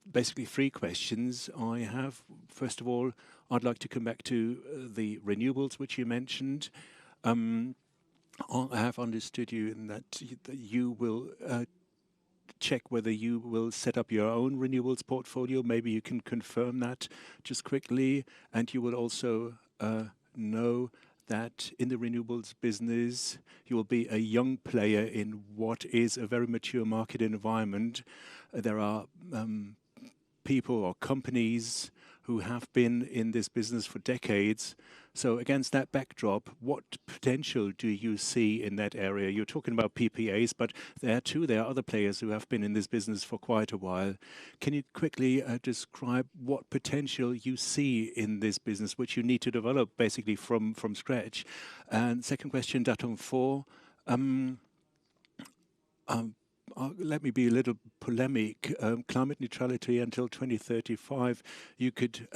basically three questions I have. First of all, I'd like to come back to the renewables, which you mentioned. I have understood you in that you will check whether you will set up your own renewables portfolio. Maybe you can confirm that just quickly. And you will also know that in the renewables business, you will be a young player in what is a very mature market environment. There are people or companies who have been in this business for decades. So against that backdrop, what potential do you see in that area? You're talking about PPAs, but there are other players who have been in this business for quite a while. Can you quickly describe what potential you see in this business, which you need to develop basically from scratch? And second question, Datteln 4. Let me be a little polemic. Climate neutrality until 2035, you could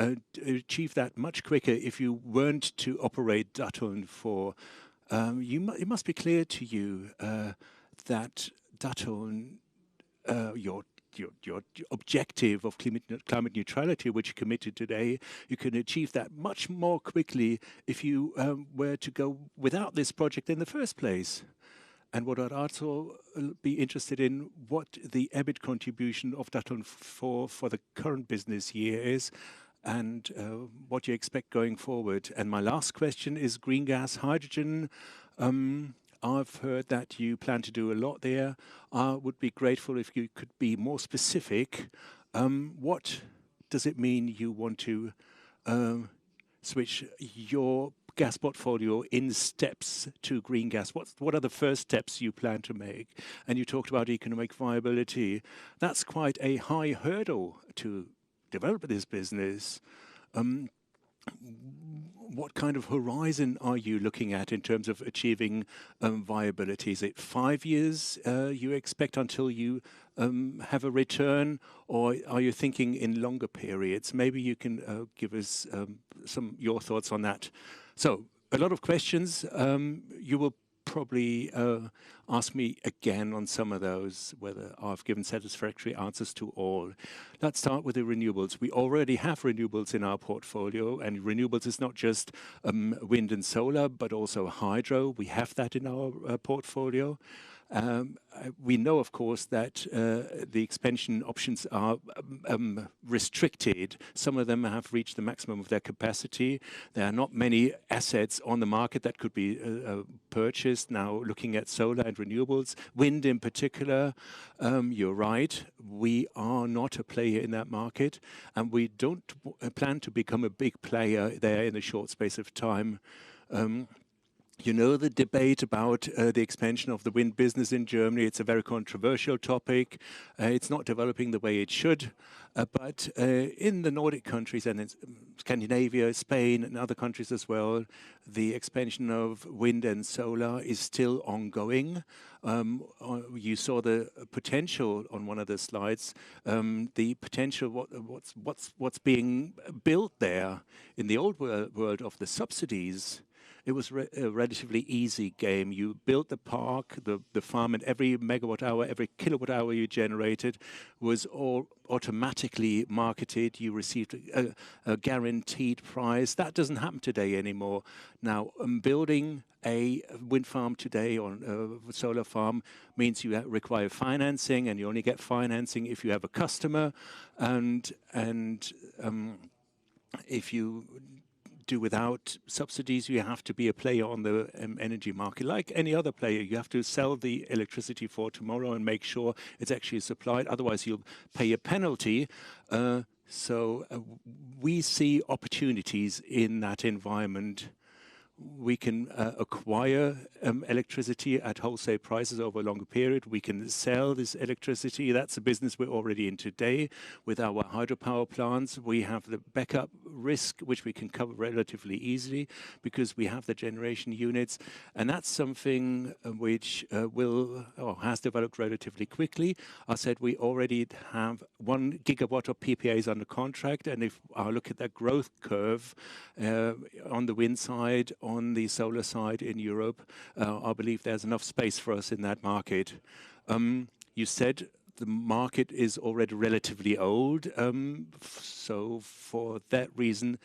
achieve that much quicker if you weren't to operate Datteln 4. It must be clear to you that Datteln, your objective of climate neutrality, which you committed today, you can achieve that much more quickly if you were to go without this project in the first place. And what I'd also be interested in, what the EBIT contribution of Datteln 4 for the current business year is, and what you expect going forward. And my last question is green gas, hydrogen. I've heard that you plan to do a lot there. I would be grateful if you could be more specific. What does it mean you want to switch your gas portfolio in steps to green gas? What are the first steps you plan to make? And you talked about economic viability. That's quite a high hurdle to develop this business. What kind of horizon are you looking at in terms of achieving viability? Is it 5 years you expect until you have a return, or are you thinking in longer periods? Maybe you can give us your thoughts on that. So, a lot of questions. You will probably ask me again on some of those, whether I've given satisfactory answers to all. Let's start with the renewables. We already have renewables in our portfolio, and renewables is not just wind and solar, but also hydro. We have that in our portfolio. We know, of course, that the expansion options are restricted. Some of them have reached the maximum of their capacity. There are not many assets on the market that could be purchased. Now, looking at solar and renewables, wind in particular, you're right, we are not a player in that market, and we don't plan to become a big player there in a short space of time. You know the debate about the expansion of the wind business in Germany. It's a very controversial topic. It's not developing the way it should. But in the Nordic countries and in Scandinavia, Spain, and other countries as well, the expansion of wind and solar is still ongoing. You saw the potential on one of the slides. The potential, what's being built there in the old world of the subsidies. It was a relatively easy game. You built the park, the farm, and every megawatt hour, every kilowatt hour you generated was all automatically marketed. You received a guaranteed price. That doesn't happen today anymore. Now, building a wind farm today or a solar farm means you require financing, and you only get financing if you have a customer. And if you do without subsidies, you have to be a player on the energy market. Like any other player, you have to sell the electricity for tomorrow and make sure it's actually supplied. Otherwise, you'll pay a penalty. So we see opportunities in that environment. We can acquire electricity at wholesale prices over a longer period. We can sell this electricity. That's a business we're already in today. With our hydropower plants, we have the backup risk, which we can cover relatively easily because we have the generation units. And that's something which has developed relatively quickly. I said we already have 1 gigawatt of PPAs under contract. And if I look at that growth curve on the wind side, on the solar side in Europe, I believe there's enough space for us in that market. You said the market is already relatively old, so for that reason,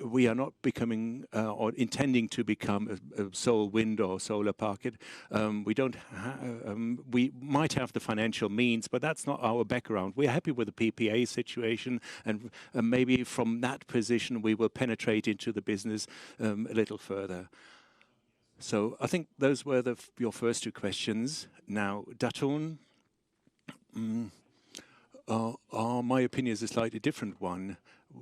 we are not becoming or intending to become a sole wind or solar market. We might have the financial means, but that's not our background. We're happy with the PPA situation, and maybe from that position we will penetrate into the business a little further. So I think those were your first two questions. Now, Datteln, my opinion is a slightly different one.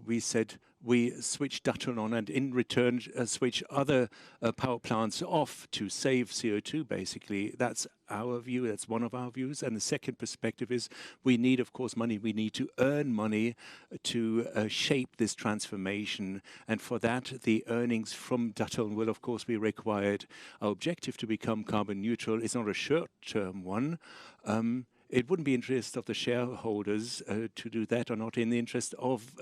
We said we switch Datteln on and in return switch other power plants off to save CO2, basically. That's our view, that's one of our views. And the second perspective is we need, of course, money. We need to earn money to shape this transformation. And for that, the earnings from Datteln will, of course, be required. Our objective to become carbon neutral is not a short-term one. It wouldn't be in the interest of the shareholders to do that, or not in the interest of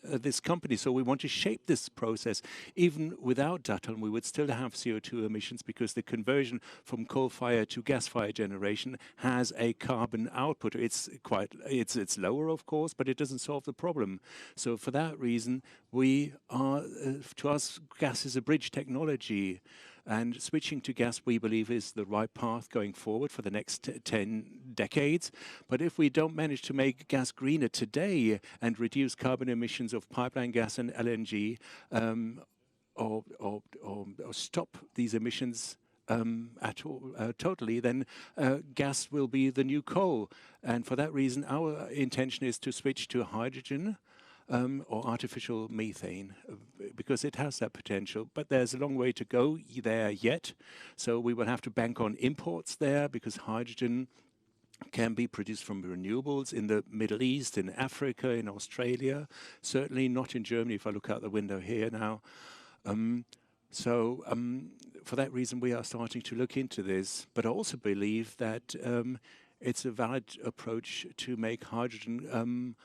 this company. So we want to shape this process. Even without Datteln, we would still have CO2 emissions because the conversion from coal-fired to gas-fired generation has a carbon output. It's lower, of course, but it doesn't solve the problem. So for that reason, to us, gas is a bridge technology. And switching to gas, we believe, is the right path going forward for the next 10 decades. But if we don't manage to make gas greener today and reduce carbon emissions of pipeline gas and LNG, or stop these emissions at all, totally, then gas will be the new coal. And for that reason, our intention is to switch to hydrogen or artificial methane, because it has that potential. But there's a long way to go there yet. So we will have to bank on imports there, because hydrogen can be produced from renewables in the Middle East, in Africa, in Australia, certainly not in Germany if I look out the window here now. For that reason, we are starting to look into this. But I also believe that it's a valid approach to make hydrogen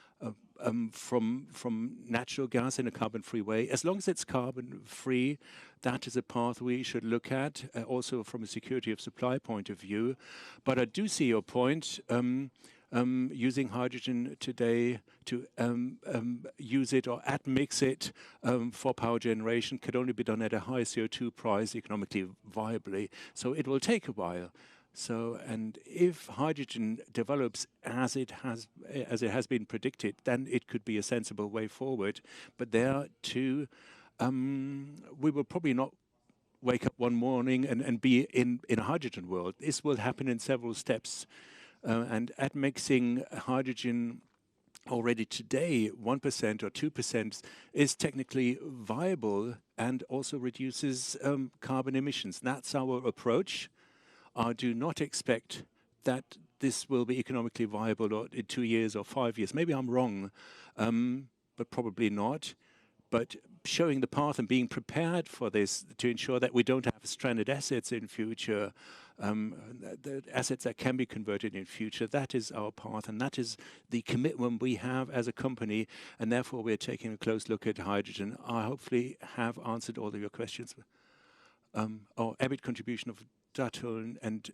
from natural gas in a carbon-free way. As long as it's carbon-free, that is a path we should look at, also from a security of supply point of view. But I do see your point. Using hydrogen today to use it or admix it for power generation could only be done at a high CO2 price, economically viably. So it will take a while. So, and if hydrogen develops as it has been predicted, then it could be a sensible way forward. But there too, we will probably not wake up one morning and be in a hydrogen world. This will happen in several steps. And admixing hydrogen already today, 1% or 2% is technically viable and also reduces carbon emissions. That's our approach. I do not expect that this will be economically viable in 2 years or 5 years. Maybe I'm wrong, but probably not. But showing the path and being prepared for this to ensure that we don't have stranded assets in future, the assets that can be converted in future, that is our path, and that is the commitment we have as a company, and therefore we're taking a close look at hydrogen. I hopefully have answered all of your questions. Our EBIT contribution of Datteln, and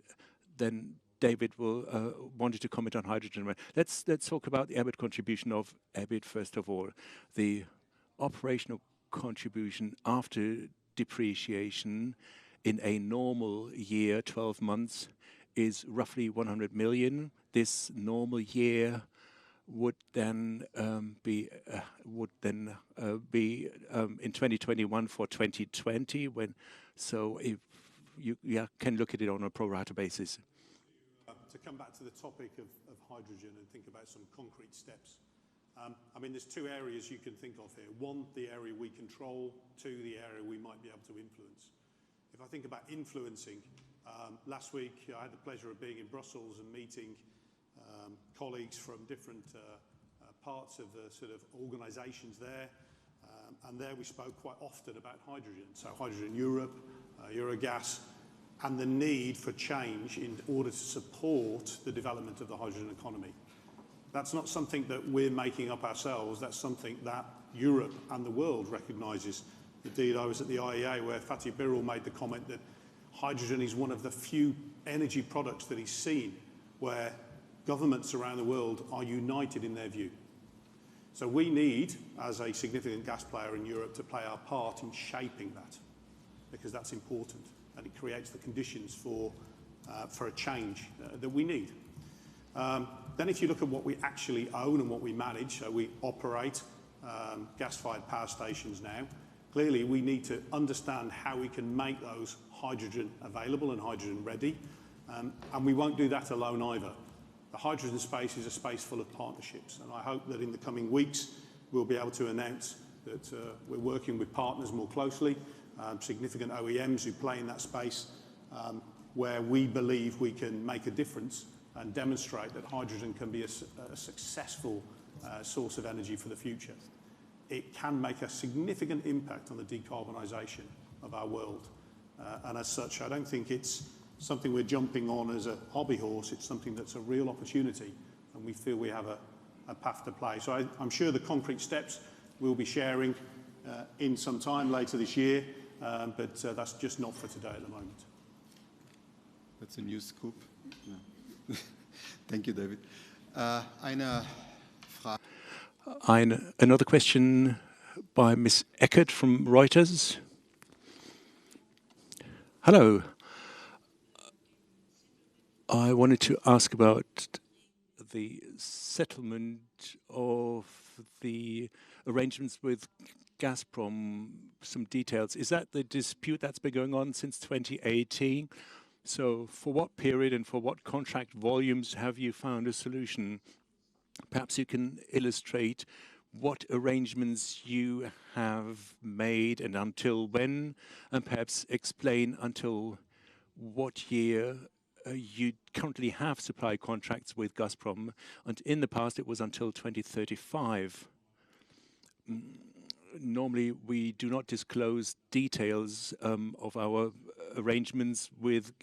then David will wanted to comment on hydrogen. Let's talk about the EBIT contribution of EBIT first of all. The operational contribution after depreciation in a normal year, 12 months, is roughly 100 million. This normal year would then be in 2021 for 2020. So if you can look at it on a pro rata basis. To come back to the topic of hydrogen and think about some concrete steps. I mean, there's two areas you can think of here. One, the area we control. Two, the area we might be able to influence. If I think about influencing, last week I had the pleasure of being in Brussels and meeting colleagues from different parts of the sort of organisations there. And there we spoke quite often about hydrogen. So Hydrogen Europe, Eurogas, and the need for change in order to support the development of the hydrogen economy. That's not something that we're making up ourselves. That's something that Europe and the world recognises. Indeed, I was at the IEA where Fatih Birol made the comment that hydrogen is one of the few energy products that he's seen where governments around the world are united in their view. So we need, as a significant gas player in Europe, to play our part in shaping that, because that's important and it creates the conditions for a change that we need. Then if you look at what we actually own and what we manage, so we operate gas-fired power stations now, clearly we need to understand how we can make those hydrogen available and hydrogen ready, and we won't do that alone either. The hydrogen space is a space full of partnerships, and I hope that in the coming weeks we'll be able to announce that we're working with partners more closely, significant OEMs who play in that space, where we believe we can make a difference and demonstrate that hydrogen can be a successful source of energy for the future. It can make a significant impact on the decarbonisation of our world. And as such, I don't think it's something we're jumping on as a hobby horse. It's something that's a real opportunity, and we feel we have a path to play. So I'm sure the concrete steps we'll be sharing in some time later this year, but that's just not for today at the moment. That's a new scoop. Yeah. Thank you, David. Another question by Ms. Eckert from Reuters. Hello. I wanted to ask about the settlement of the arrangements with Gazprom, some details. Is that the dispute that's been going on since 2018? So for what period and for what contract volumes have you found a solution? Perhaps you can illustrate what arrangements you have made and until when, and perhaps explain until what year you currently have supply contracts with Gazprom. And in the past, it was until 2035. Normally, we do not disclose details of our arrangements with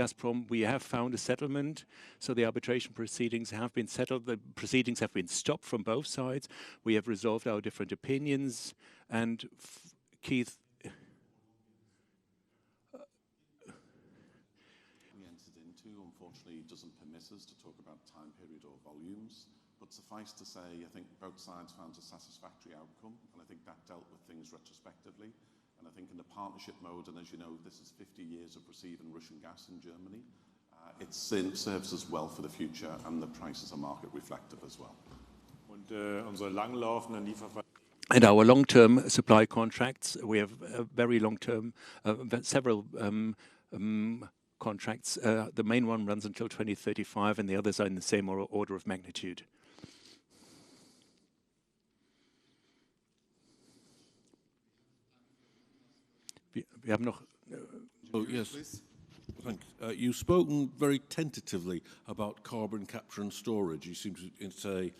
Gazprom, we have found a settlement. So the arbitration proceedings have been settled. The proceedings have been stopped from both sides. We have resolved our different opinions. And Keith, we entered into, unfortunately, doesn't permit us to talk about time period or volumes. But suffice to say, I think both sides found a satisfactory outcome, and I think that dealt with things retrospectively. And I think in the partnership mode, and as you know, this is 50 years of receiving Russian gas in Germany, it serves us well for the future, and the prices are market reflective as well. And our long-term supply contracts, we have very long-term, several contracts. The main one runs until 2035, and the others are in the same order of magnitude. We have noch. Oh, yes. Thanks. You've spoken very tentatively about carbon capture and storage. You seem to say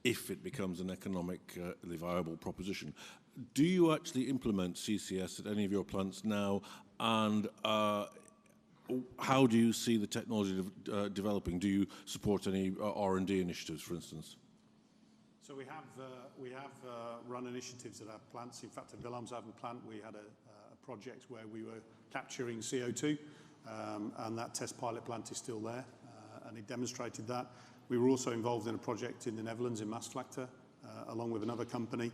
if it becomes an economically viable proposition. Do you actually implement CCS at any of your plants now? And how do you see the technology developing? Do you support any R&D initiatives, for instance? So we have run initiatives at our plants. In fact, at Wilhelmshaven plant, we had a project where we were capturing CO2, and that test pilot plant is still there, and it demonstrated that. We were also involved in a project in the Netherlands, in Maasvlakte, along with another company,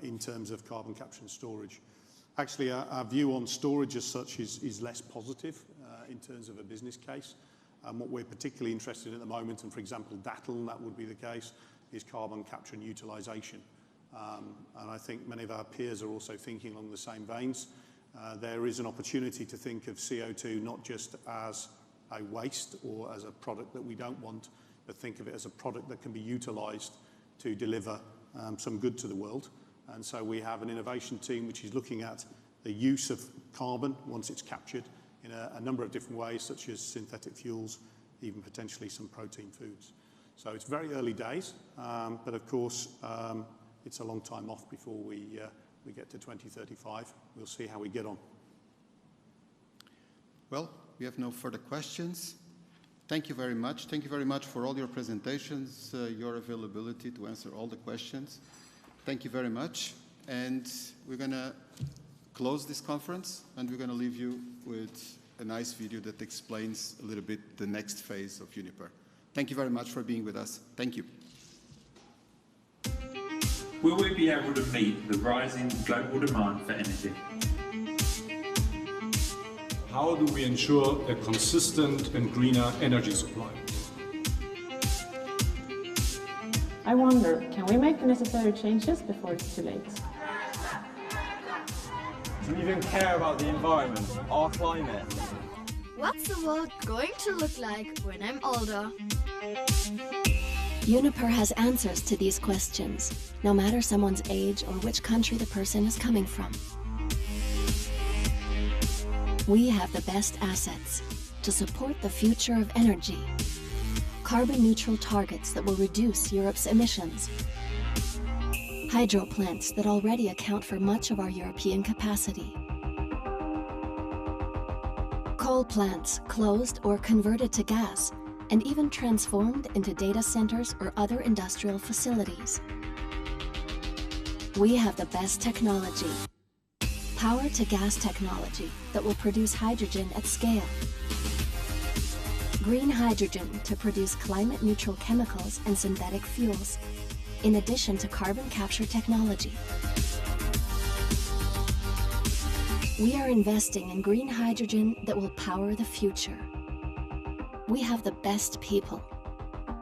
in terms of carbon capture and storage. Actually, our view on storage as such is less positive in terms of a business case. And what we're particularly interested in at the moment, and for example, Datteln, that would be the case, is carbon capture and utilisation. And I think many of our peers are also thinking along the same veins. There is an opportunity to think of CO2 not just as a waste or as a product that we don't want, but think of it as a product that can be utilised to deliver some good to the world. And so we have an innovation team which is looking at the use of carbon once it's captured in a number of different ways, such as synthetic fuels, even potentially some protein foods. So it's very early days, but of course, it's a long time off before we get to 2035. We'll see how we get on. Well, we have no further questions. Thank you very much. Thank you very much for all your presentations, your availability to answer all the questions. Thank you very much. And we're going to close this conference, and we're going to leave you with a nice video that explains a little bit the next phase of Uniper. Thank you very much for being with us. Thank you. Will we be able to meet the rising global demand for energy? How do we ensure a consistent and greener energy supply? I wonder, can we make the necessary changes before it's too late? Do you even care about the environment, our climate? What's the world going to look like when I'm older? Uniper has answers to these questions, no matter someone's age or which country the person is coming from. We have the best assets to support the future of energy. Carbon-neutral targets that will reduce Europe's emissions. Hydro plants that already account for much of our European capacity. Coal plants closed or converted to gas, and even transformed into data centers or other industrial facilities. We have the best technology. Power-to-gas technology that will produce hydrogen at scale. Green hydrogen to produce climate-neutral chemicals and synthetic fuels, in addition to carbon capture technology. We are investing in green hydrogen that will power the future. We have the best people.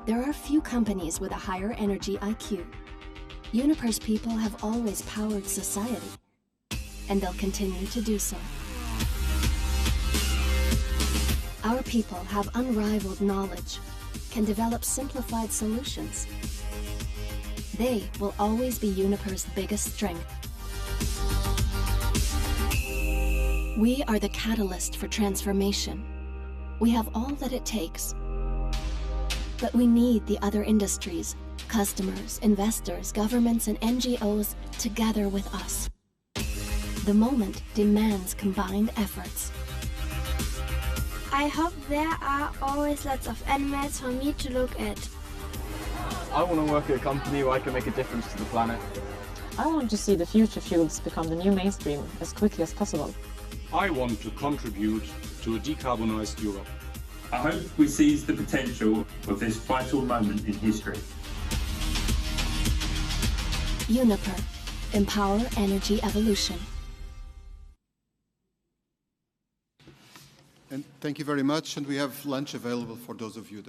There are few companies with a higher energy IQ. Uniper's people have always powered society, and they'll continue to do so. Our people have unrivaled knowledge, can develop simplified solutions. They will always be Uniper's biggest strength. We are the catalyst for transformation. We have all that it takes. But we need the other industries, customers, investors, governments, and NGOs together with us. The moment demands combined efforts. I hope there are always lots of animals for me to look at. I want to work at a company where I can make a difference to the planet. I want to see the future fuels become the new mainstream as quickly as possible. I want to contribute to a decarbonized Europe. I hope we seize the potential of this vital moment in history. Uniper. Empower energy evolution. And thank you very much. And we have lunch available for those of you that